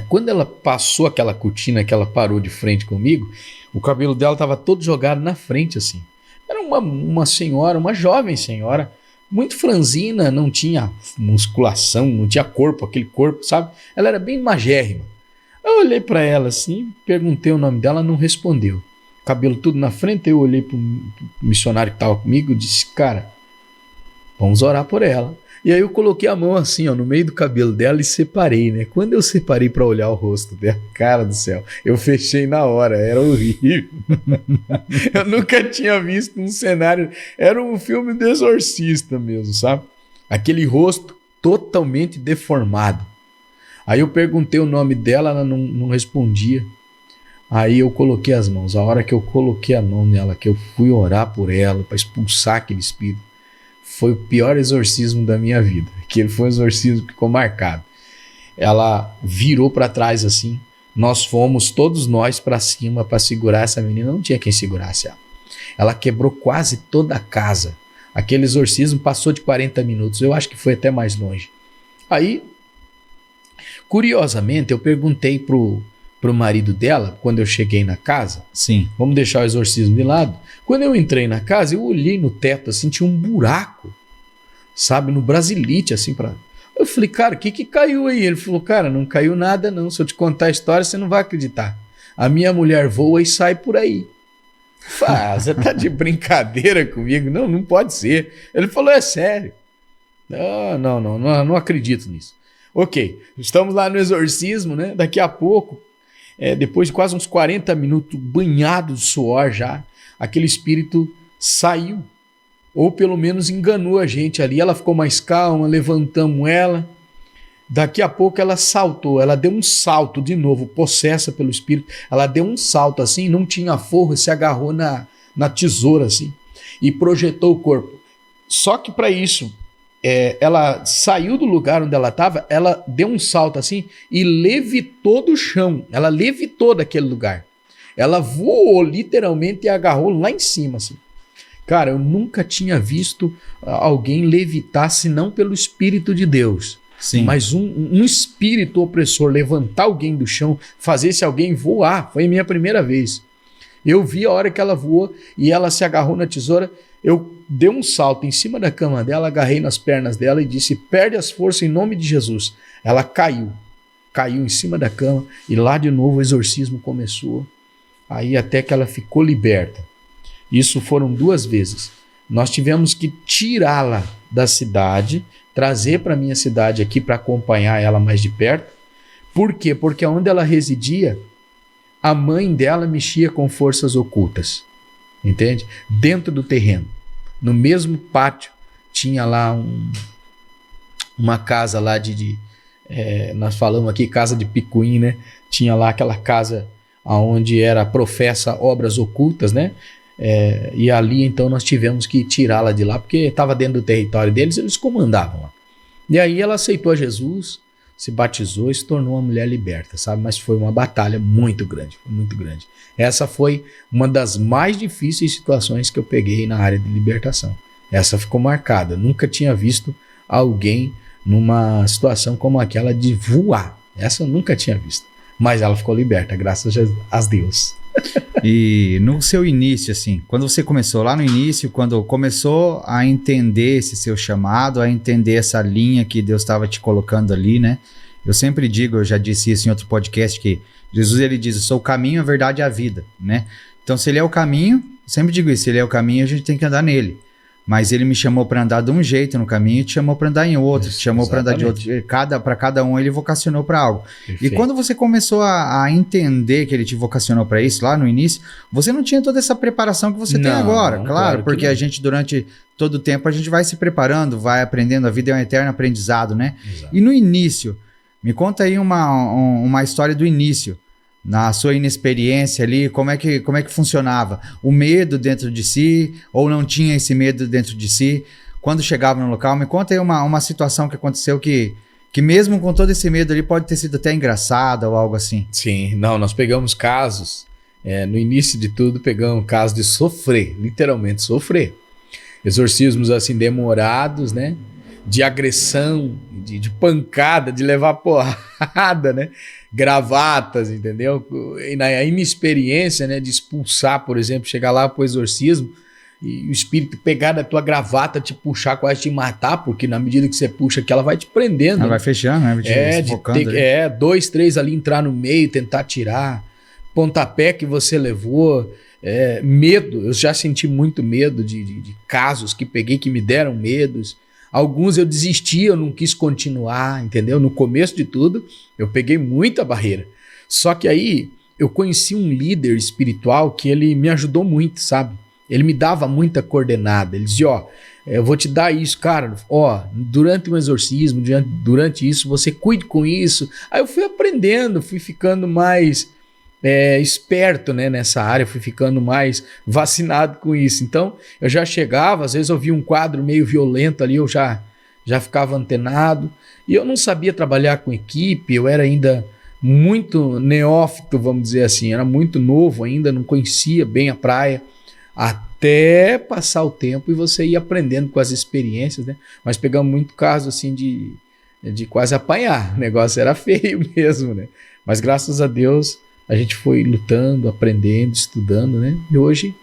Quando ela passou aquela cortina que ela parou de frente comigo, o cabelo dela estava todo jogado na frente assim. Era uma senhora, uma jovem senhora, muito franzina, não tinha musculação, não tinha corpo, aquele corpo, sabe? Ela era bem magérrima. Eu olhei para ela assim, perguntei o nome dela, não respondeu. Cabelo tudo na frente, eu olhei para o missionário que estava comigo e disse, cara, vamos orar por ela. E aí eu coloquei a mão assim, ó, no meio do cabelo dela e separei, né? Quando eu separei para olhar o rosto dela, cara do céu, eu fechei na hora, era horrível. Eu nunca tinha visto um cenário, era um filme do Exorcista mesmo, sabe? Aquele rosto totalmente deformado. Aí eu perguntei o nome dela, ela não respondia. Aí eu coloquei as mãos. A hora que eu coloquei a mão nela, que eu fui orar por ela para expulsar aquele espírito, foi o pior exorcismo da minha vida. Aquele foi um exorcismo que ficou marcado. Ela virou para trás assim. Nós fomos, todos nós, para cima para segurar essa menina. Não tinha quem segurasse ela. Ela quebrou quase toda a casa. Aquele exorcismo passou de 40 minutos. Eu acho que foi até mais longe. Aí, curiosamente, eu perguntei pro marido dela, quando eu cheguei na casa. Sim. Vamos deixar o exorcismo de lado. Quando eu entrei na casa, eu olhei no teto, assim, tinha um buraco, sabe, no brasilite, assim, Eu falei, cara, o que caiu aí? Ele falou, cara, não caiu nada não, se eu te contar a história, você não vai acreditar. A minha mulher voa e sai por aí. Você tá de brincadeira comigo? Não pode ser. Ele falou, é sério. Não acredito nisso. Ok, estamos lá no exorcismo, né? Daqui a pouco, depois de quase uns 40 minutos banhado de suor já, aquele espírito saiu, ou pelo menos enganou a gente ali. Ela ficou mais calma, levantamos ela. Daqui a pouco ela saltou, ela deu um salto de novo, possessa pelo espírito. Ela deu um salto assim, não tinha forro, se agarrou na tesoura assim e projetou o corpo. Só que para isso, ela saiu do lugar onde ela estava, ela deu um salto assim e levitou do chão. Ela levitou daquele lugar. Ela voou literalmente e agarrou lá em cima, assim. Cara, eu nunca tinha visto alguém levitar, senão pelo Espírito de Deus. Sim. Mas um espírito opressor levantar alguém do chão, fazer esse alguém voar, foi a minha primeira vez. Eu vi a hora que ela voou e ela se agarrou na tesoura. Eu dei um salto em cima da cama dela, agarrei nas pernas dela e disse, perde as forças em nome de Jesus. Ela caiu em cima da cama e lá de novo o exorcismo começou. Aí até que ela ficou liberta. Isso foram 2 vezes. Nós tivemos que tirá-la da cidade, trazer para a minha cidade aqui para acompanhar ela mais de perto. Por quê? Porque onde ela residia, a mãe dela mexia com forças ocultas. Entende? Dentro do terreno. No mesmo pátio, tinha lá uma casa lá nós falamos aqui, casa de picuim, né? Tinha lá aquela casa onde era professa obras ocultas, né? E ali então nós tivemos que tirá-la de lá, porque estava dentro do território deles, eles comandavam lá. E aí ela aceitou a Jesus, se batizou e se tornou uma mulher liberta, sabe? Mas foi uma batalha muito grande, muito grande. Essa foi uma das mais difíceis situações que eu peguei na área de libertação. Essa ficou marcada. Nunca tinha visto alguém numa situação como aquela de voar. Essa eu nunca tinha visto. Mas ela ficou liberta, graças a Deus. E no seu início, assim, quando você começou lá no início, quando começou a entender esse seu chamado, a entender essa linha que Deus estava te colocando ali, né? Eu sempre digo, eu já disse isso em outro podcast, que Jesus, ele diz, eu sou o caminho, a verdade e a vida, né? Então, se ele é o caminho, sempre digo isso, se ele é o caminho, a gente tem que andar nele. mas ele me chamou para andar de um jeito no caminho e te chamou para andar em outro, Isso, te chamou para andar de outro. Para cada um ele vocacionou para algo. Perfeito. E quando você começou a entender que ele te vocacionou para isso lá no início, você não tinha toda essa preparação que você tem agora, claro, porque a gente durante todo o tempo a gente vai se preparando, vai aprendendo, a vida é um eterno aprendizado, né? Exato. E no início, me conta aí uma história do início. Na sua inexperiência ali, como é que funcionava? O medo dentro de si, ou não tinha esse medo dentro de si? Quando chegava no local, me conta aí uma situação que aconteceu que mesmo com todo esse medo ali, pode ter sido até engraçada ou algo assim. Sim, não, nós pegamos casos, no início de tudo, pegamos casos de sofrer, literalmente sofrer. Exorcismos assim demorados, né? De agressão, de pancada, de levar porrada, né? Gravatas, entendeu? E na inexperiência, né, de expulsar, por exemplo, chegar lá pro exorcismo e o espírito pegar da tua gravata, te puxar, quase te matar, porque na medida que você puxa aqui, ela vai te prendendo. Ela vai fechando, né? De 2, 3 ali entrar no meio, tentar tirar, pontapé que você levou, medo. Eu já senti muito medo de casos que peguei que me deram medos. Alguns eu desisti, eu não quis continuar, entendeu? No começo de tudo, eu peguei muita barreira. Só que aí, eu conheci um líder espiritual que ele me ajudou muito, sabe? Ele me dava muita coordenada. Ele dizia, eu vou te dar isso, cara. Durante um exorcismo, durante isso, você cuide com isso. Aí eu fui aprendendo, fui ficando mais esperto, né, nessa área, fui ficando mais vacinado com isso. Então, eu já chegava, às vezes eu via um quadro meio violento ali, eu já ficava antenado. E eu não sabia trabalhar com equipe, eu era ainda muito neófito, vamos dizer assim, era muito novo ainda, não conhecia bem a praia, até passar o tempo e você ir aprendendo com as experiências, né? Mas pegamos muito caso assim de quase apanhar, o negócio era feio mesmo, né? Mas graças a Deus a gente foi lutando, aprendendo, estudando, né? E hoje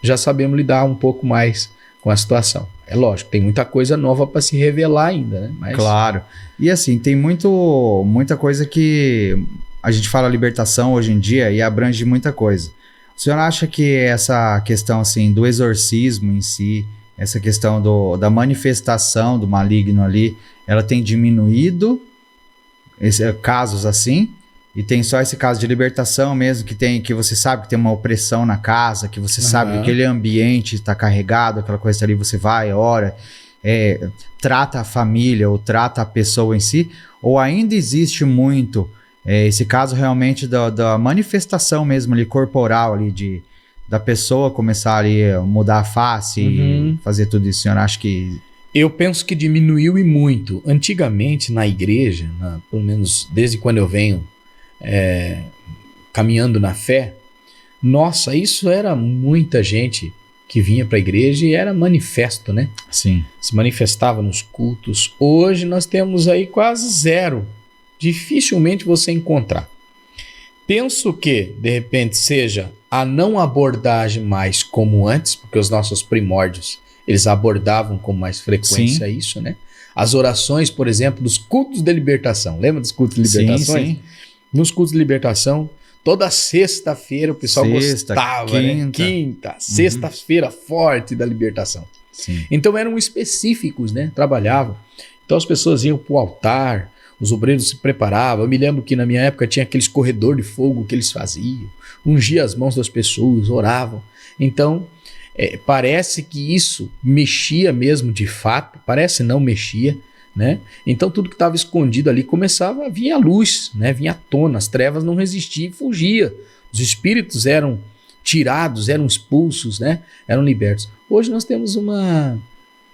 já sabemos lidar um pouco mais com a situação. É lógico, tem muita coisa nova para se revelar ainda, né? Mas... Claro. E assim, tem muita coisa que a gente fala libertação hoje em dia e abrange muita coisa. O senhor acha que essa questão assim, do exorcismo em si, essa questão da manifestação do maligno ali, ela tem diminuído casos assim? E tem só esse caso de libertação mesmo, que você sabe que tem uma opressão na casa, que você sabe que aquele ambiente está carregado, aquela coisa ali, você vai, ora, trata a família ou trata a pessoa em si, ou ainda existe muito esse caso realmente da manifestação mesmo ali, corporal ali, da pessoa começar ali a mudar a face e fazer tudo isso. O senhor acha que... Eu penso que diminuiu e muito. Antigamente, na igreja, pelo menos desde quando eu venho caminhando na fé, nossa, isso era muita gente que vinha para a igreja e era manifesto, né? Sim. Se manifestava nos cultos. Hoje nós temos aí quase zero. Dificilmente você encontrar. Penso que, de repente, seja a não abordagem mais como antes, porque os nossos primórdios, eles abordavam com mais frequência Sim. isso, né? As orações, por exemplo, dos cultos de libertação. Lembra dos cultos de libertações? Sim. Nos cultos de libertação, toda sexta-feira o pessoal gostava, quinta. Né? Quinta, sexta-feira forte da libertação. Sim. Então eram específicos, né? Trabalhavam. Então as pessoas iam para o altar, os obreiros se preparavam. Eu me lembro que na minha época tinha aqueles corredor de fogo que eles faziam, ungiam as mãos das pessoas, oravam. Então parece que isso mexia mesmo de fato, parece não mexia, né? Então tudo que estava escondido ali começava a vir à luz, né? Vinha à tona, as trevas não resistiam e fugia. Os espíritos eram tirados, eram expulsos, né? Eram libertos. Hoje nós temos uma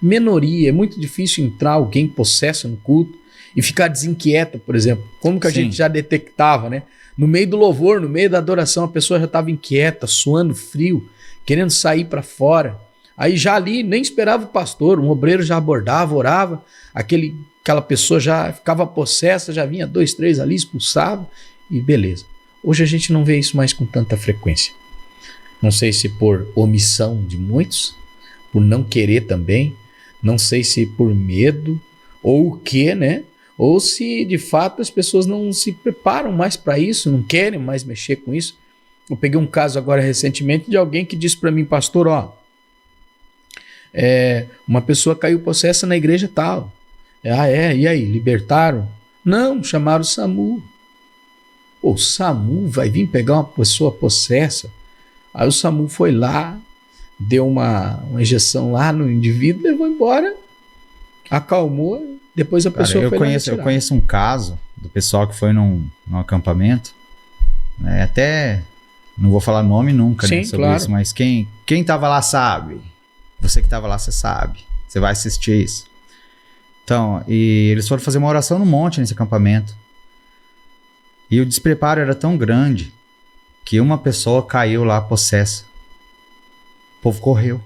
minoria, é muito difícil entrar alguém possesso no culto e ficar desinquieto, por exemplo. Como que a gente já detectava, né? No meio do louvor, no meio da adoração, a pessoa já estava inquieta, suando frio, querendo sair para fora. Aí já ali, nem esperava o pastor, um obreiro já abordava, orava, aquela pessoa já ficava possessa, já vinha 2, 3 ali, expulsava e beleza. Hoje a gente não vê isso mais com tanta frequência. Não sei se por omissão de muitos, por não querer também, não sei se por medo ou o que, né? Ou se de fato as pessoas não se preparam mais para isso, não querem mais mexer com isso. Eu peguei um caso agora recentemente de alguém que disse para mim, pastor, Uma pessoa caiu possessa na igreja tal. E aí, libertaram? Não, chamaram o SAMU. Pô, o SAMU vai vir pegar uma pessoa possessa? Aí o SAMU foi lá, deu uma injeção lá no indivíduo, levou embora, acalmou, depois a pessoa foi lá retirar. Eu conheço um caso do pessoal que foi num acampamento, né, até não vou falar nome nunca, sim, né, sobre claro. isso, mas quem tava lá sabe. Você que tava lá, você sabe. Você vai assistir isso. Então, e eles foram fazer uma oração no monte nesse acampamento. E o despreparo era tão grande que uma pessoa caiu lá possessa. O povo correu.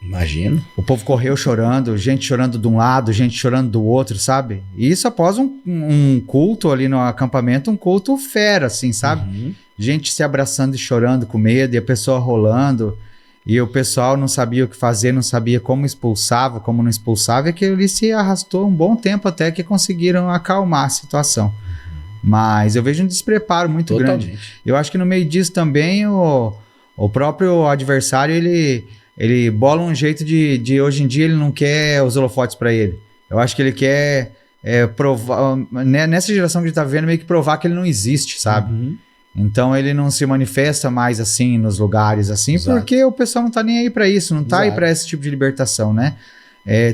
Imagino. O povo correu chorando, gente chorando de um lado, gente chorando do outro, sabe? E isso após um culto ali no acampamento, um culto fera, assim, sabe? Uhum. Gente se abraçando e chorando com medo, e a pessoa rolando, e o pessoal não sabia o que fazer, não sabia como expulsava, como não expulsava, e aquilo ali se arrastou um bom tempo até que conseguiram acalmar a situação. Mas eu vejo um despreparo muito grande. Eu acho que no meio disso também o próprio adversário, ele bola um jeito de hoje em dia ele não quer os holofotes para ele. Eu acho que ele quer provar, né, nessa geração que a gente tá vendo, meio que provar que ele não existe, sabe? Uhum. Então ele não se manifesta mais assim nos lugares assim, exato, porque o pessoal não tá nem aí para isso, não tá exato aí para esse tipo de libertação, né?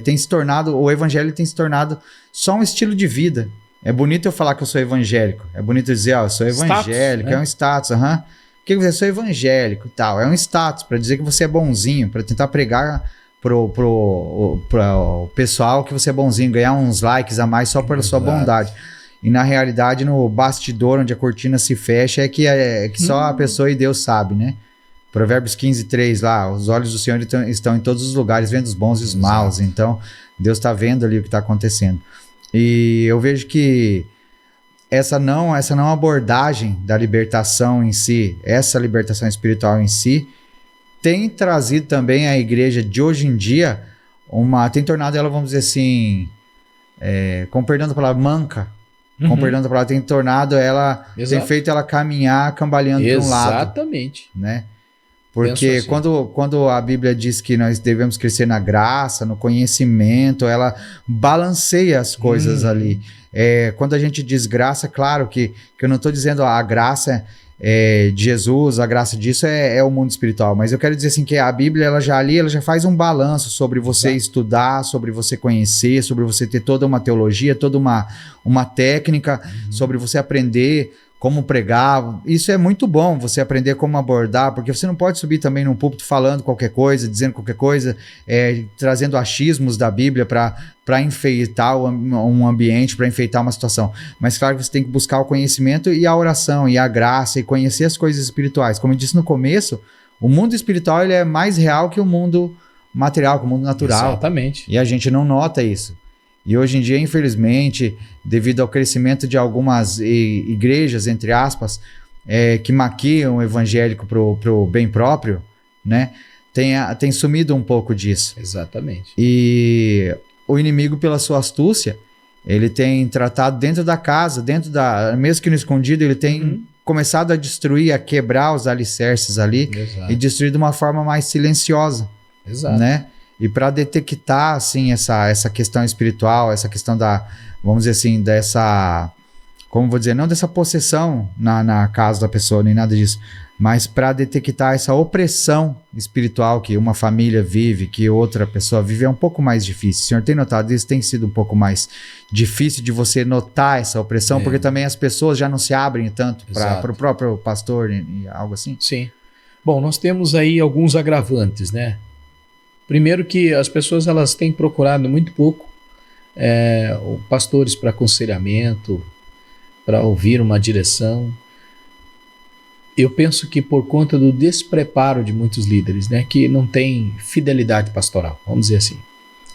Tem se tornado, o evangelho tem se tornado só um estilo de vida. É bonito eu falar que eu sou evangélico. É bonito dizer, eu sou evangélico, status, né? É um status, aham. O que você sou evangélico e tal? É um status para dizer que você é bonzinho, para tentar pregar pro pessoal que você é bonzinho, ganhar uns likes a mais só pela sua bondade. E na realidade, no bastidor, onde a cortina se fecha, é que só a pessoa e Deus sabe, né? Provérbios 15:3 lá, os olhos do Senhor estão em todos os lugares, vendo os bons e os maus. Então, Deus está vendo ali o que está acontecendo. E eu vejo que essa não abordagem da libertação em si, essa libertação espiritual em si, tem trazido também a igreja de hoje em dia, tem tornado ela, vamos dizer assim, com perdão da palavra, manca. Com perdão da palavra, tem tornado ela, exato, tem feito ela caminhar cambaleando para um lado. Exatamente. Né? Porque assim, quando a Bíblia diz que nós devemos crescer na graça, no conhecimento, ela balanceia as coisas ali. Quando a gente diz graça, claro que eu não estou dizendo a graça de Jesus, a graça disso é o mundo espiritual, mas eu quero dizer assim que a Bíblia ela já faz um balanço sobre você, exato, estudar, sobre você conhecer, sobre você ter toda uma teologia, toda uma técnica, sobre você aprender como pregar. Isso é muito bom, você aprender como abordar, porque você não pode subir também num púlpito falando qualquer coisa, dizendo qualquer coisa, trazendo achismos da Bíblia para enfeitar um ambiente, para enfeitar uma situação. Mas claro que você tem que buscar o conhecimento e a oração e a graça e conhecer as coisas espirituais. Como eu disse no começo, o mundo espiritual ele é mais real que o mundo material, que o mundo natural. Exatamente. E a gente não nota isso. E hoje em dia, infelizmente, devido ao crescimento de algumas igrejas, entre aspas, que maquiam o evangélico pro bem próprio, né, tem sumido um pouco disso. Exatamente. E o inimigo, pela sua astúcia, ele tem tratado dentro da casa, mesmo que no escondido, ele tem começado a destruir, a quebrar os alicerces ali, exato, e destruir de uma forma mais silenciosa. Exato. Né? E para detectar, assim, essa questão espiritual, essa questão vamos dizer assim, como vou dizer, não dessa possessão na casa da pessoa, nem nada disso, mas para detectar essa opressão espiritual que uma família vive, que outra pessoa vive, é um pouco mais difícil. O senhor tem notado isso? Tem sido um pouco mais difícil de você notar essa opressão, porque também as pessoas já não se abrem tanto para o próprio pastor e algo assim? Sim. Bom, nós temos aí alguns agravantes, né? Primeiro que as pessoas elas têm procurado muito pouco pastores para aconselhamento, para ouvir uma direção. Eu penso que por conta do despreparo de muitos líderes, né, que não tem fidelidade pastoral, vamos dizer assim.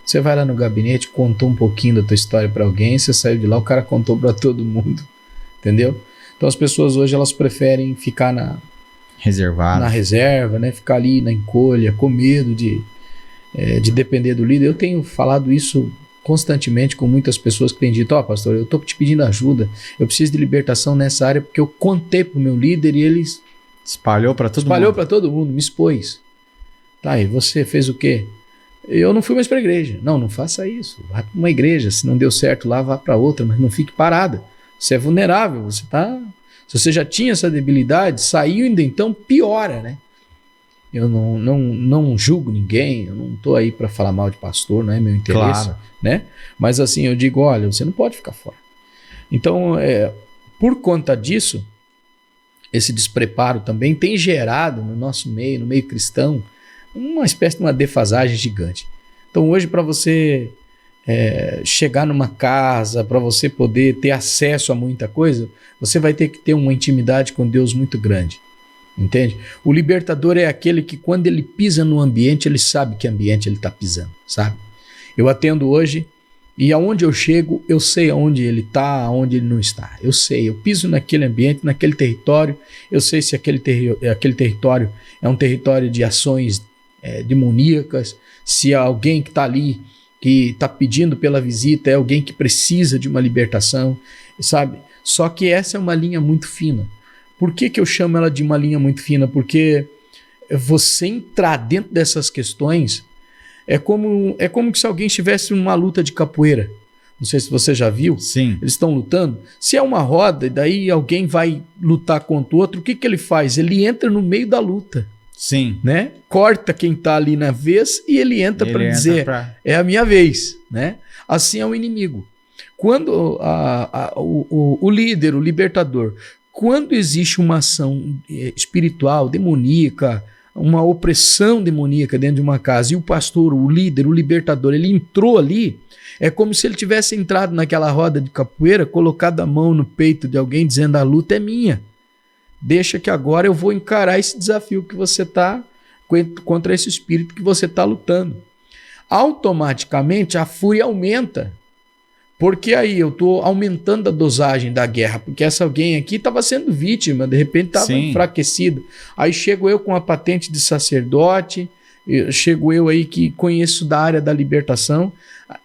Você vai lá no gabinete, contou um pouquinho da tua história para alguém, você saiu de lá, o cara contou para todo mundo, entendeu? Então as pessoas hoje elas preferem ficar na reserva, né, ficar ali na encolha, com medo de depender do líder. Eu tenho falado isso constantemente com muitas pessoas que têm dito, pastor, eu estou te pedindo ajuda, eu preciso de libertação nessa área porque eu contei para o meu líder e ele espalhou para todo mundo, me expôs. Tá, e você fez o quê? eu não fui mais para a igreja. Não faça isso. Vá para uma igreja. Se não deu certo lá, vá para outra, mas não fique parada. Você é vulnerável. Se você já tinha essa debilidade, saiu ainda, então piora, né? Eu não julgo ninguém, eu não estou aí para falar mal de pastor, não é meu interesse, Claro. né? Mas assim, eu digo, olha, você não pode ficar fora. Então, por conta disso, esse despreparo também tem gerado no nosso meio, no meio cristão, uma espécie de uma defasagem gigante. Então hoje, para você chegar numa casa, para você poder ter acesso a muita coisa, você vai ter que ter uma intimidade com Deus muito grande. Entende? O libertador é aquele que quando ele pisa no ambiente, ele sabe que ambiente ele está pisando, sabe? Eu atendo hoje e aonde eu chego, eu sei aonde ele está, aonde ele não está. Eu sei, eu piso naquele ambiente, naquele território, eu sei se aquele território é um território de ações demoníacas, se alguém que está ali, que está pedindo pela visita, é alguém que precisa de uma libertação, sabe? Só que essa é uma linha muito fina. Por que eu chamo ela de uma linha muito fina? Porque você entrar dentro dessas questões é como se alguém estivesse numa luta de capoeira. Não sei se você já viu. Sim. Eles estão lutando. Se é uma roda e daí alguém vai lutar contra o outro, o que ele faz? Ele entra no meio da luta. Sim. Né? Corta quem está ali na vez e ele entra para dizer, é a minha vez. Né? Assim é o inimigo. Quando o líder, o libertador, quando existe uma ação espiritual, demoníaca, uma opressão demoníaca dentro de uma casa, e o pastor, o líder, o libertador, ele entrou ali, é como se ele tivesse entrado naquela roda de capoeira, colocado a mão no peito de alguém, dizendo, a luta é minha. Deixa que agora eu vou encarar esse desafio que você está, contra esse espírito que você está lutando. Automaticamente a fúria aumenta. Porque aí eu estou aumentando a dosagem da guerra, porque essa alguém aqui estava sendo vítima, de repente estava enfraquecido. Aí chego eu com a patente de sacerdote, chego eu aí que conheço da área da libertação,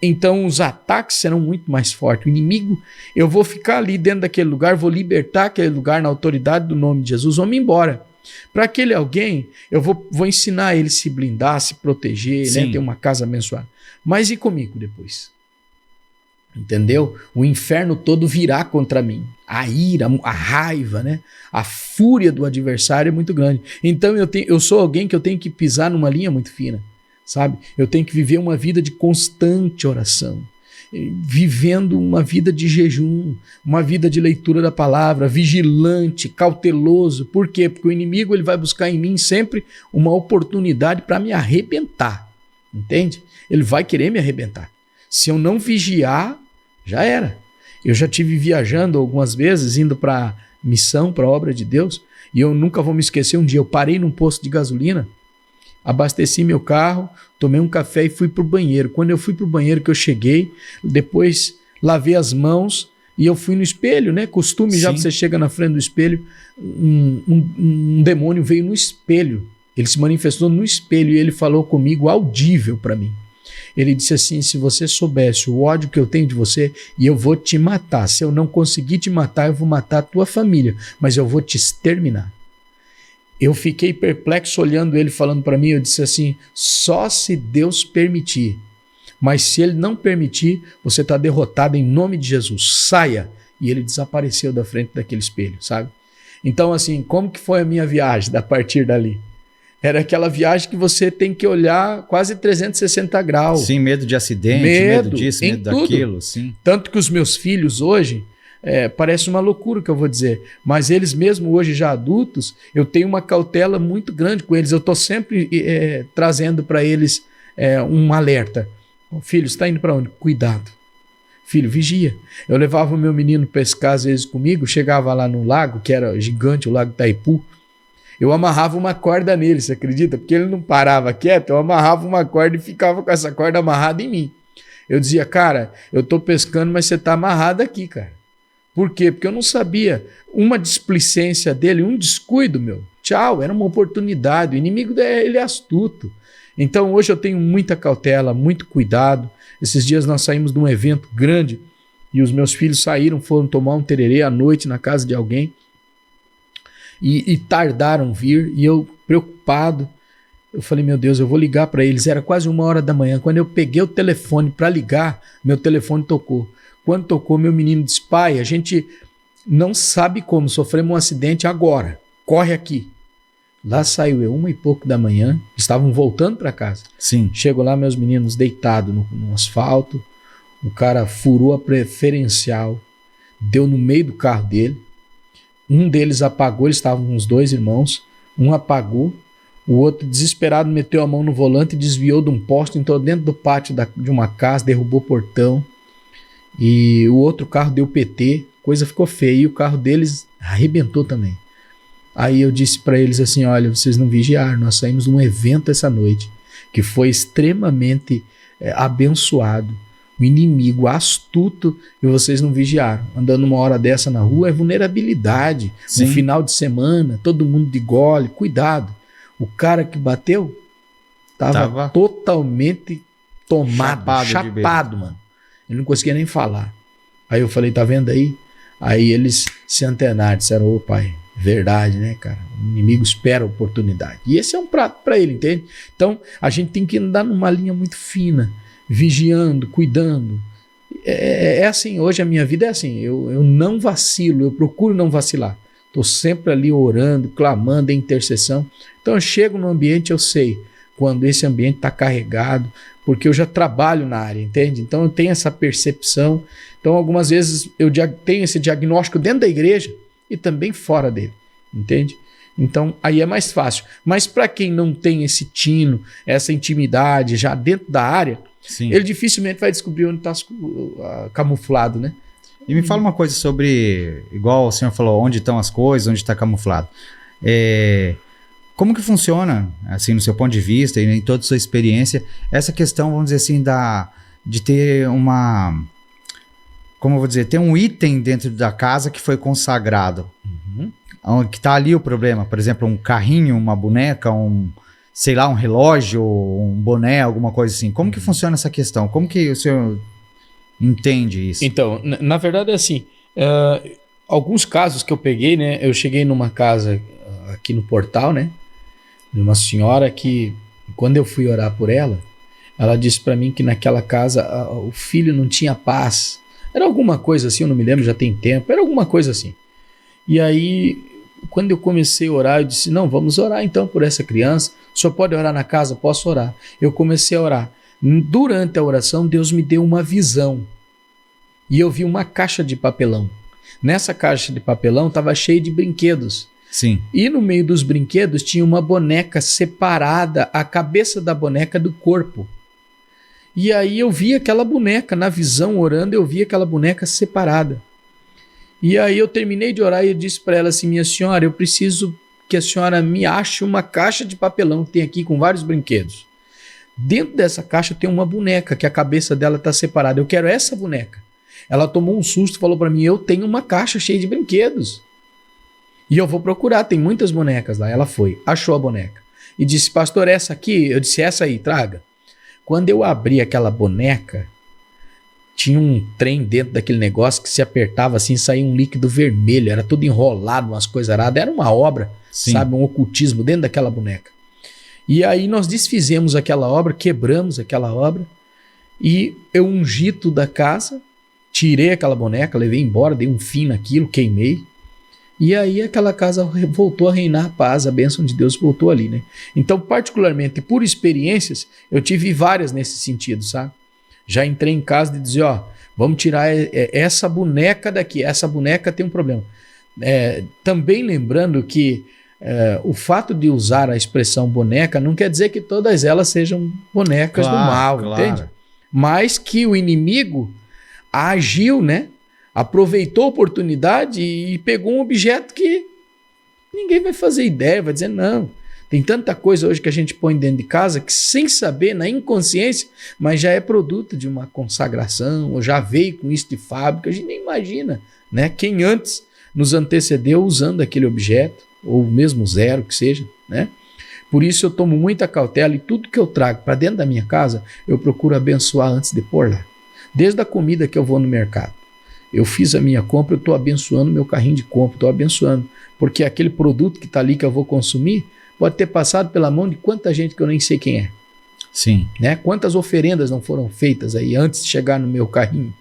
então os ataques serão muito mais fortes. O inimigo, eu vou ficar ali dentro daquele lugar, vou libertar aquele lugar na autoridade do nome de Jesus, vamos embora. Para aquele alguém, eu vou ensinar ele a se blindar, se proteger, né, ter uma casa abençoada. Mas e comigo depois? Entendeu? O inferno todo virá contra mim. A ira, a raiva, né? A fúria do adversário é muito grande. Então eu sou alguém que eu tenho que pisar numa linha muito fina, sabe? Eu tenho que viver uma vida de constante oração, vivendo uma vida de jejum, uma vida de leitura da palavra, vigilante, cauteloso. Por quê? Porque o inimigo ele vai buscar em mim sempre uma oportunidade para me arrebentar, entende? Ele vai querer me arrebentar. Se eu não vigiar, já era. Eu já tive viajando algumas vezes, indo para missão, para a obra de Deus, e eu nunca vou me esquecer, um dia eu parei num posto de gasolina, abasteci meu carro, tomei um café e fui para o banheiro. Quando eu fui para o banheiro que eu cheguei, depois lavei as mãos e eu fui no espelho, né? Costume já você chega na frente do espelho, um demônio veio no espelho, ele se manifestou no espelho e ele falou comigo audível para mim. Ele disse assim, se você soubesse o ódio que eu tenho de você, e eu vou te matar. Se eu não conseguir te matar, eu vou matar a tua família, mas eu vou te exterminar. Eu fiquei perplexo olhando ele falando para mim, eu disse assim, só se Deus permitir. Mas se ele não permitir, você está derrotado em nome de Jesus. Saia. E ele desapareceu da frente daquele espelho, sabe? Então assim, como que foi a minha viagem a partir dali? Era aquela viagem que você tem que olhar quase 360 graus. Sim, medo de acidente, medo disso, medo daquilo. Sim. Tanto que os meus filhos hoje, parece uma loucura o que eu vou dizer, mas eles mesmo hoje já adultos, eu tenho uma cautela muito grande com eles. Eu estou sempre trazendo para eles um alerta. Filho, você está indo para onde? Cuidado. Filho, vigia. Eu levava o meu menino pescar às vezes comigo, chegava lá no lago, que era gigante, o lago Itaipu, eu amarrava uma corda nele, você acredita? Porque ele não parava quieto, eu amarrava uma corda e ficava com essa corda amarrada em mim. Eu dizia, cara, eu tô pescando, mas você tá amarrado aqui, cara. Por quê? Porque eu não sabia. Uma displicência dele, um descuido, meu. Tchau, era uma oportunidade. O inimigo ele é astuto. Então hoje eu tenho muita cautela, muito cuidado. Esses dias nós saímos de um evento grande e os meus filhos foram tomar um tererê à noite na casa de alguém. E tardaram vir, e eu preocupado, Eu falei, meu Deus, eu vou ligar para eles. Era quase 1h da manhã. Quando eu peguei o telefone para ligar, meu telefone tocou. Quando tocou, meu menino disse, pai, a gente não sabe como, sofremos um acidente agora. Corre aqui. Lá saiu eu, 1h pouco da manhã, estavam voltando para casa. Sim. Chego lá, meus meninos deitados no asfalto, o cara furou a preferencial, deu no meio do carro dele, um deles apagou, eles estavam com os 2 irmãos, um apagou, o outro desesperado meteu a mão no volante e desviou de um poste, entrou dentro do pátio de uma casa, derrubou o portão, e o outro carro deu PT, coisa ficou feia, e o carro deles arrebentou também. Aí eu disse para eles assim, olha, vocês não vigiaram, nós saímos de um evento essa noite, que foi extremamente abençoado, o inimigo astuto, e vocês não vigiaram. Andando uma hora dessa na rua é vulnerabilidade, Sim. no final de semana, todo mundo de gole, cuidado. O cara que bateu tava totalmente tomado, chapado, mano. Ele não conseguia nem falar. Aí eu falei, tá vendo aí? Aí eles se antenaram, disseram, ô pai, verdade, né, cara? O inimigo espera a oportunidade. E esse é um prato para ele, entende? Então, a gente tem que andar numa linha muito fina, vigiando, cuidando. É assim, hoje a minha vida é assim, eu não vacilo, eu procuro não vacilar. Estou sempre ali orando, clamando, em intercessão. Então, eu chego no ambiente, eu sei quando esse ambiente está carregado, porque eu já trabalho na área, entende? Então, eu tenho essa percepção. Então, algumas vezes eu tenho esse diagnóstico dentro da igreja, e também fora dele, entende? Então, aí é mais fácil. Mas para quem não tem esse tino, essa intimidade já dentro da área, Sim. ele dificilmente vai descobrir onde está camuflado, né? E me fala uma coisa sobre, igual o senhor falou, onde estão as coisas, onde está camuflado. Como que funciona, assim, no seu ponto de vista e em toda a sua experiência, essa questão, vamos dizer assim, de ter uma... Como eu vou dizer, tem um item dentro da casa que foi consagrado. Uhum. Que tá ali o problema. Por exemplo, um carrinho, uma boneca, sei lá, um relógio, um boné, alguma coisa assim. Como que funciona essa questão? Como que o senhor entende isso? Então, na verdade é assim, alguns casos que eu peguei, né? Eu cheguei numa casa aqui no portal, né? De uma senhora que, quando eu fui orar por ela disse para mim que naquela casa o filho não tinha paz. Era alguma coisa assim, eu não me lembro, já tem tempo, era alguma coisa assim. E aí, quando eu comecei a orar, eu disse, não, vamos orar então por essa criança. O senhor pode orar na casa? Posso orar. Eu comecei a orar. Durante a oração, Deus me deu uma visão. E eu vi uma caixa de papelão. Nessa caixa de papelão estava cheia de brinquedos. Sim. E no meio dos brinquedos tinha uma boneca separada, a cabeça da boneca do corpo. E aí eu vi aquela boneca, na visão, orando, eu vi aquela boneca separada. E aí eu terminei de orar e eu disse para ela assim, minha senhora, eu preciso que a senhora me ache uma caixa de papelão que tem aqui com vários brinquedos. Dentro dessa caixa tem uma boneca, que a cabeça dela está separada. Eu quero essa boneca. Ela tomou um susto e falou para mim, eu tenho uma caixa cheia de brinquedos. E eu vou procurar, tem muitas bonecas lá. Ela foi, achou a boneca. E disse, pastor, essa aqui? Eu disse, essa aí, traga. Quando eu abri aquela boneca, tinha um trem dentro daquele negócio que se apertava assim, saía um líquido vermelho, era tudo enrolado, umas coisas aradas, era uma obra, Sim. sabe, um ocultismo dentro daquela boneca. E aí nós desfizemos aquela obra, quebramos aquela obra, e eu ungi tudo da casa, tirei aquela boneca, levei embora, dei um fim naquilo, queimei, e aí aquela casa voltou a reinar a paz, a bênção de Deus voltou ali, né? Então, particularmente por experiências, eu tive várias nesse sentido, sabe? Já entrei em casa de dizer, ó, vamos tirar essa boneca daqui, essa boneca tem um problema. Também lembrando que o fato de usar a expressão boneca não quer dizer que todas elas sejam bonecas do mal, entende? Mas que o inimigo agiu, né? Aproveitou a oportunidade e pegou um objeto que ninguém vai fazer ideia, vai dizer não. Tem tanta coisa hoje que a gente põe dentro de casa que sem saber, na inconsciência, mas já é produto de uma consagração, ou já veio com isso de fábrica, a gente nem imagina, né? Quem antes nos antecedeu usando aquele objeto, ou mesmo zero que seja, né? Por isso eu tomo muita cautela e tudo que eu trago para dentro da minha casa, eu procuro abençoar antes de pôr lá. Desde a comida que eu vou no mercado. Eu fiz a minha compra, eu estou abençoando meu carrinho de compra, estou abençoando. Porque aquele produto que está ali que eu vou consumir, pode ter passado pela mão de quanta gente que eu nem sei quem é. Sim. Né? Quantas oferendas não foram feitas aí antes de chegar no meu carrinho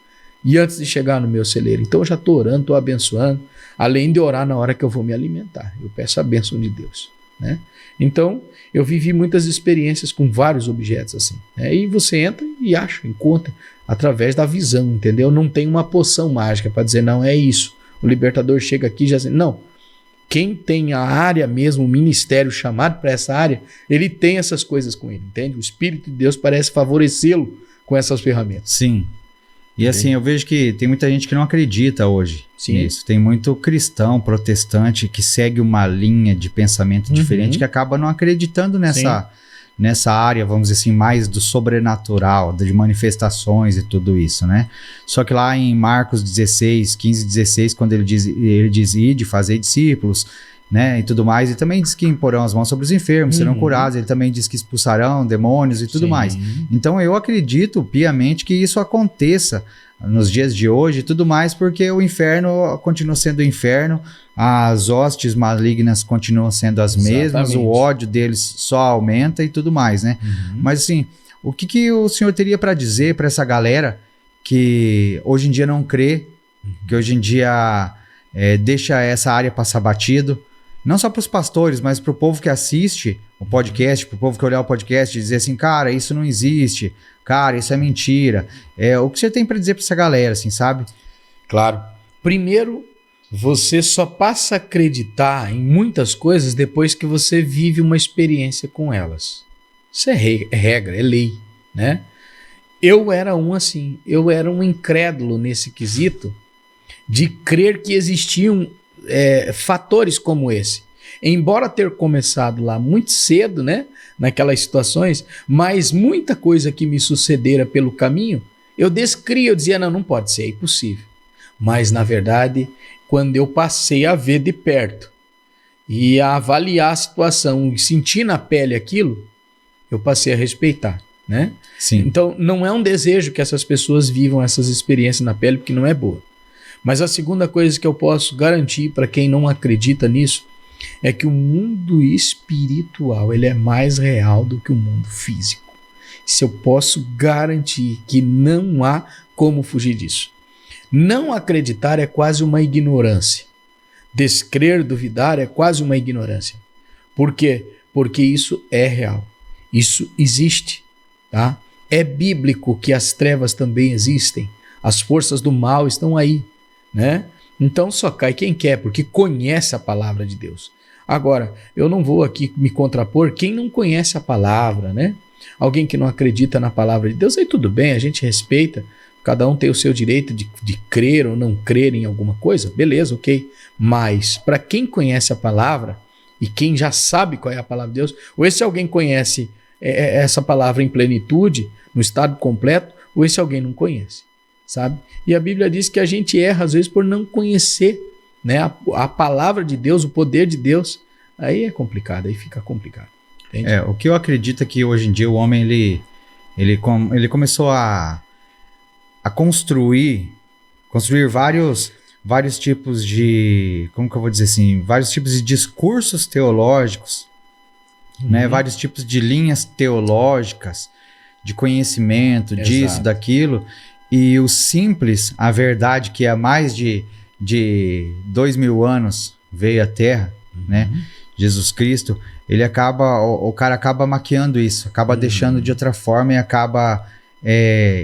e antes de chegar no meu celeiro. Então eu já estou orando, estou abençoando, além de orar na hora que eu vou me alimentar. Eu peço a bênção de Deus. Né? Então eu vivi muitas experiências com vários objetos assim. Né? E você entra e acha, encontra, através da visão, entendeu? Não tem uma poção mágica para dizer, não, é isso. O libertador chega aqui e já diz, não. Quem tem a área mesmo, o ministério chamado para essa área, ele tem essas coisas com ele, entende? O Espírito de Deus parece favorecê-lo com essas ferramentas. Sim. E assim, eu vejo que tem muita gente que não acredita hoje nisso. Tem muito cristão, protestante, que segue uma linha de pensamento diferente, que acaba não acreditando nessa área, vamos dizer assim, mais do sobrenatural, de manifestações e tudo isso, né? Só que lá em Marcos 16, 15, 16, quando ele diz ide, fazer discípulos, né, e tudo mais, e também diz que imporão as mãos sobre os enfermos, serão curados, ele também diz que expulsarão demônios e tudo mais. Então eu acredito piamente que isso aconteça nos dias de hoje e tudo mais, porque o inferno continua sendo o inferno, as hostes malignas continuam sendo as mesmas, o ódio deles só aumenta e tudo mais, né? Mas assim, o que o senhor teria para dizer para essa galera que hoje em dia não crê, que hoje em dia deixa essa área passar batido, não só para os pastores, mas para o povo que assiste o podcast, para o povo que olhar o podcast e dizer assim, cara, isso não existe, cara, isso é mentira. O que você tem para dizer para essa galera, assim, sabe? Claro. Primeiro, você só passa a acreditar em muitas coisas depois que você vive uma experiência com elas. Isso é regra, é lei, né? Eu era eu era um incrédulo nesse quesito de crer que existiam fatores como esse. Embora ter começado lá muito cedo, né, naquelas situações, mas muita coisa que me sucedera pelo caminho, eu descria, eu dizia, não pode ser, é impossível. Mas, na verdade, quando eu passei a ver de perto e a avaliar a situação e sentir na pele aquilo, eu passei a respeitar, né? Sim. Então, não é um desejo que essas pessoas vivam essas experiências na pele, porque não é boa. Mas a segunda coisa que eu posso garantir para quem não acredita nisso é que o mundo espiritual ele é mais real do que o mundo físico. Isso eu posso garantir que não há como fugir disso. Não acreditar é quase uma ignorância. Descrer, duvidar é quase uma ignorância. Por quê? Porque isso é real. Isso existe, tá? É bíblico que as trevas também existem. As forças do mal estão aí, né? Então só cai quem quer, porque conhece a palavra de Deus. Agora, eu não vou aqui me contrapor quem não conhece a palavra, né? Alguém que não acredita na palavra de Deus, aí tudo bem, a gente respeita. Cada um tem o seu direito de crer ou não crer em alguma coisa, beleza, ok. Mas para quem conhece a palavra e quem já sabe qual é a palavra de Deus, ou esse alguém conhece essa palavra em plenitude, no estado completo, ou esse alguém não conhece, sabe? E a Bíblia diz que a gente erra às vezes por não conhecer, né, a palavra de Deus, o poder de Deus. Aí é complicado, aí fica complicado. Entende? O que eu acredito é que hoje em dia o homem ele começou a construir vários tipos de, como que eu vou dizer assim, vários tipos de discursos teológicos, né, vários tipos de linhas teológicas, de conhecimento, disso, daquilo, e o simples, a verdade que há mais de 2000 anos veio à Terra, né, Jesus Cristo, o cara acaba maquiando isso, acaba deixando de outra forma e acaba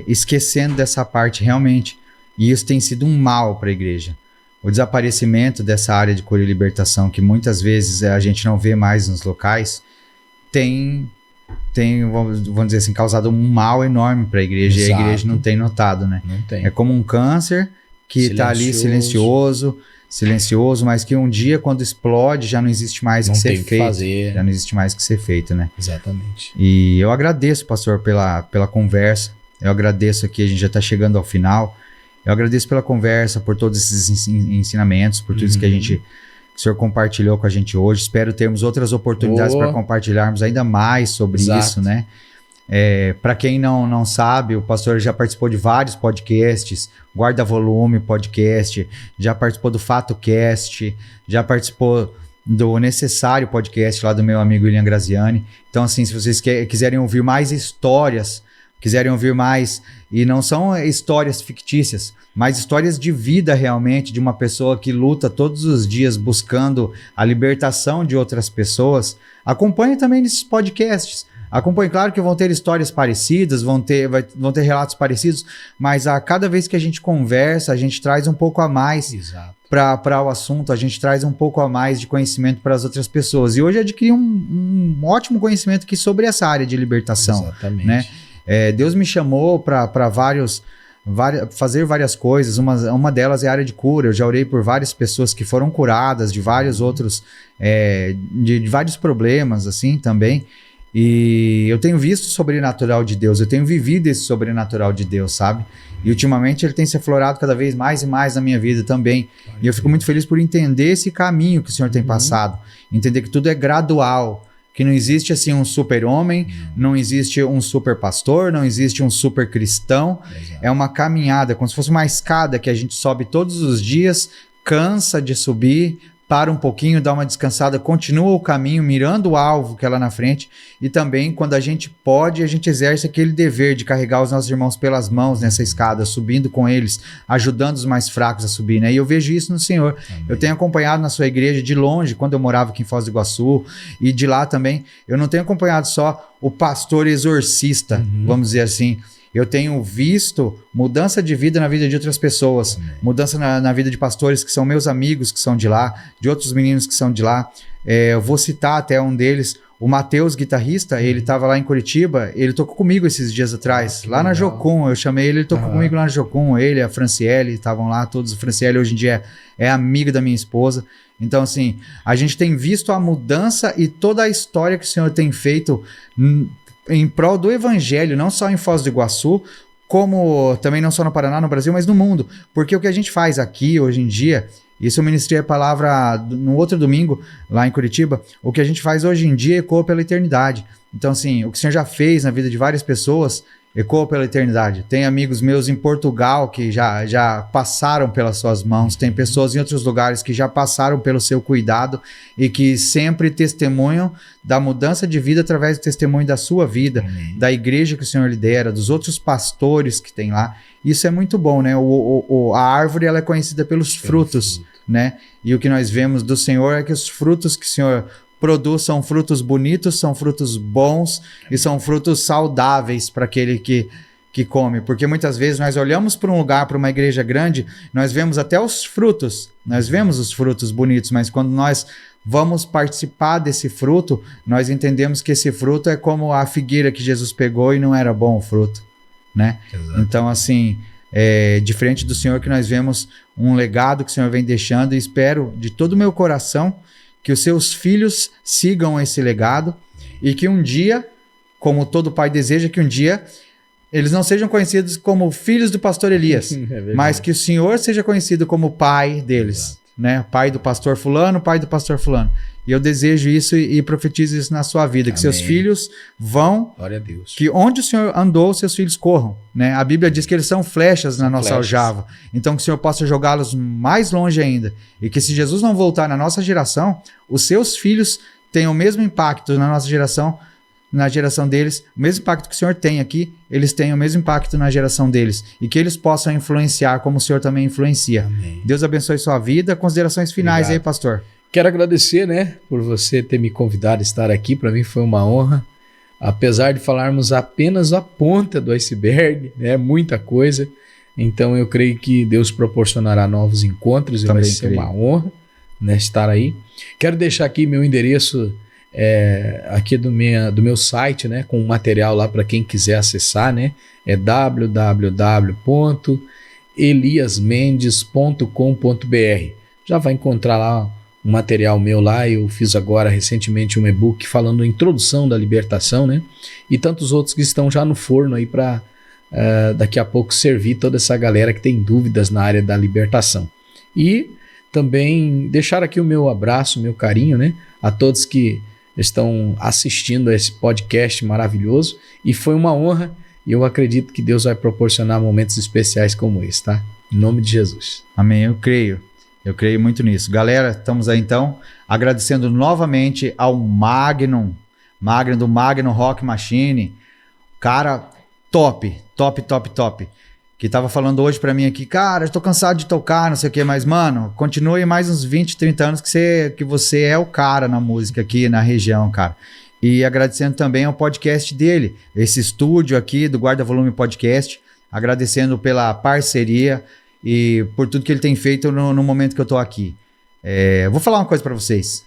esquecendo dessa parte realmente. E isso tem sido um mal para a igreja. O desaparecimento dessa área de cura e libertação, que muitas vezes a gente não vê mais nos locais, tem vamos dizer assim, causado um mal enorme para a igreja. Exato. E a igreja não tem notado, né? Não tem. É como um câncer que está ali silencioso, mas que um dia, quando explode, já não existe mais o que ser feito. Já não existe mais o que ser feito, né? Exatamente. E eu agradeço, pastor, pela conversa. Eu agradeço aqui, a gente já está chegando ao final. Eu agradeço pela conversa, por todos esses ensinamentos, por tudo isso que o senhor compartilhou com a gente hoje. Espero termos outras oportunidades para compartilharmos ainda mais sobre isso, né? Para quem não sabe, o pastor já participou de vários podcasts, Guarda Volume Podcast, já participou do FatoCast, já participou do Necessário Podcast lá do meu amigo William Graziani. Então, assim, se vocês quiserem ouvir mais histórias, quiserem ouvir mais, e não são histórias fictícias, mas histórias de vida realmente, de uma pessoa que luta todos os dias buscando a libertação de outras pessoas, acompanhe também nesses podcasts. Acompanhe, claro que vão ter histórias parecidas, vão ter relatos parecidos, mas a cada vez que a gente conversa, a gente traz um pouco a mais para o assunto, a gente traz um pouco a mais de conhecimento para as outras pessoas. E hoje eu adquiri um ótimo conhecimento aqui sobre essa área de libertação. Exatamente. Né? Deus me chamou para fazer várias coisas, uma delas é a área de cura. Eu já orei por várias pessoas que foram curadas de vários outros, de vários problemas assim também. E eu tenho visto o sobrenatural de Deus, eu tenho vivido esse sobrenatural de Deus, sabe? E ultimamente ele tem se aflorado cada vez mais e mais na minha vida também. E eu fico muito feliz por entender esse caminho que o Senhor tem passado. Entender que tudo é gradual, que não existe assim um super-homem, não existe um super-pastor, não existe um super-cristão. É uma caminhada, como se fosse uma escada que a gente sobe todos os dias, cansa de subir, para um pouquinho, dá uma descansada, continua o caminho, mirando o alvo que é lá na frente. E também, quando a gente pode, a gente exerce aquele dever de carregar os nossos irmãos pelas mãos nessa escada, subindo com eles, ajudando os mais fracos a subir, né? E eu vejo isso no Senhor. Amém. Eu tenho acompanhado na sua igreja de longe, quando eu morava aqui em Foz do Iguaçu, e de lá também, eu não tenho acompanhado só o pastor exorcista, vamos dizer assim. Eu tenho visto mudança de vida na vida de outras pessoas, mudança na vida de pastores que são meus amigos, que são de lá, de outros meninos que são de lá. Eu vou citar até um deles, o Matheus, guitarrista, ele estava lá em Curitiba, ele tocou comigo esses dias atrás, lá na Jocum, eu chamei ele tocou comigo lá na Jocum, ele, a Franciele, estavam lá todos. A Franciele hoje em dia é amiga da minha esposa. Então, assim, a gente tem visto a mudança e toda a história que o Senhor tem feito em prol do evangelho, não só em Foz do Iguaçu, como também não só no Paraná, no Brasil, mas no mundo. Porque o que a gente faz aqui, hoje em dia, isso eu ministrei a palavra no outro domingo, lá em Curitiba, o que a gente faz hoje em dia ecoa pela eternidade. Então, assim, o que o Senhor já fez na vida de várias pessoas ecoa pela eternidade. Tem amigos meus em Portugal que já passaram pelas suas mãos, tem pessoas em outros lugares que já passaram pelo seu cuidado e que sempre testemunham da mudança de vida através do testemunho da sua vida, da igreja que o Senhor lidera, dos outros pastores que tem lá. Isso é muito bom, né? A árvore ela é conhecida pelos frutos, né? E o que nós vemos do Senhor é que os frutos que o Senhor produz são frutos bonitos, são frutos bons e são frutos saudáveis para aquele que come. Porque muitas vezes nós olhamos para um lugar, para uma igreja grande, nós vemos até os frutos, nós vemos os frutos bonitos, mas quando nós vamos participar desse fruto, nós entendemos que esse fruto é como a figueira que Jesus pegou e não era bom o fruto, né? Exato. Então, assim, diferente do Senhor, que nós vemos um legado que o Senhor vem deixando, e espero de todo o meu coração que os seus filhos sigam esse legado e que um dia, como todo pai deseja, que um dia eles não sejam conhecidos como filhos do pastor Elias, mas que o Senhor seja conhecido como pai deles, né? Pai do pastor fulano, pai do pastor fulano. E eu desejo isso e profetizo isso na sua vida, que seus filhos vão, glória a Deus, que onde o Senhor andou, seus filhos corram, né? A Bíblia diz que eles são flechas na nossa aljava, então que o Senhor possa jogá-los mais longe ainda, e que se Jesus não voltar na nossa geração, os seus filhos tenham o mesmo impacto na nossa geração, na geração deles, o mesmo impacto que o Senhor tem aqui, eles têm o mesmo impacto na geração deles, e que eles possam influenciar como o Senhor também influencia. Amém. Deus abençoe sua vida. Considerações finais. Obrigado. Aí, pastor. Quero agradecer, né, por você ter me convidado a estar aqui. Para mim foi uma honra, apesar de falarmos apenas a ponta do iceberg, né, muita coisa. Então eu creio que Deus proporcionará novos encontros e vai ser uma honra, né, estar aí. Quero deixar aqui meu endereço aqui do meu site, né, com material lá para quem quiser acessar, né, é www.eliasmendes.com.br. Já vai encontrar lá um material meu lá. Eu fiz agora recentemente um e-book falando a introdução da libertação, né, e tantos outros que estão já no forno aí para daqui a pouco servir toda essa galera que tem dúvidas na área da libertação. E também deixar aqui o meu abraço, meu carinho, né, a todos que estão assistindo a esse podcast maravilhoso, e foi uma honra, e eu acredito que Deus vai proporcionar momentos especiais como esse, tá? Em nome de Jesus. Amém, eu creio. Eu creio muito nisso. Galera, estamos aí então agradecendo novamente ao Magnum do Magnum Rock Machine. Cara, top. Que tava falando hoje pra mim aqui, cara, eu tô cansado de tocar, não sei o que, mas, mano, continue mais uns 20, 30 anos que você é o cara na música aqui na região, cara. E agradecendo também ao podcast dele, esse estúdio aqui do Guarda Volume Podcast, agradecendo pela parceria e por tudo que ele tem feito no momento que eu tô aqui. Vou falar uma coisa pra vocês.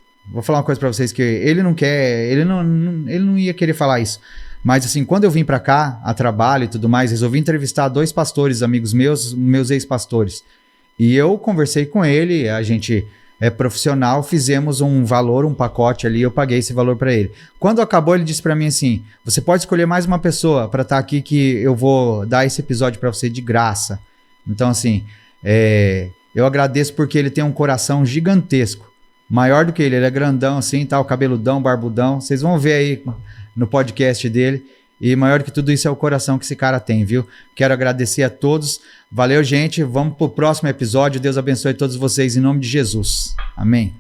Que ele não quer, ele não ia querer falar isso. Mas assim, quando eu vim pra cá, a trabalho e tudo mais, resolvi entrevistar 2 pastores, amigos meus ex-pastores. E eu conversei com ele, a gente é profissional, fizemos um valor, um pacote ali, eu paguei esse valor pra ele. Quando acabou, ele disse pra mim assim, você pode escolher mais uma pessoa pra estar aqui que eu vou dar esse episódio pra você de graça. Então assim, eu agradeço porque ele tem um coração gigantesco, maior do que ele é grandão assim, tal, cabeludão, barbudão, vocês vão ver aí no podcast dele, e maior que tudo isso é o coração que esse cara tem, viu? Quero agradecer a todos, valeu gente, vamos pro próximo episódio, Deus abençoe todos vocês em nome de Jesus, amém.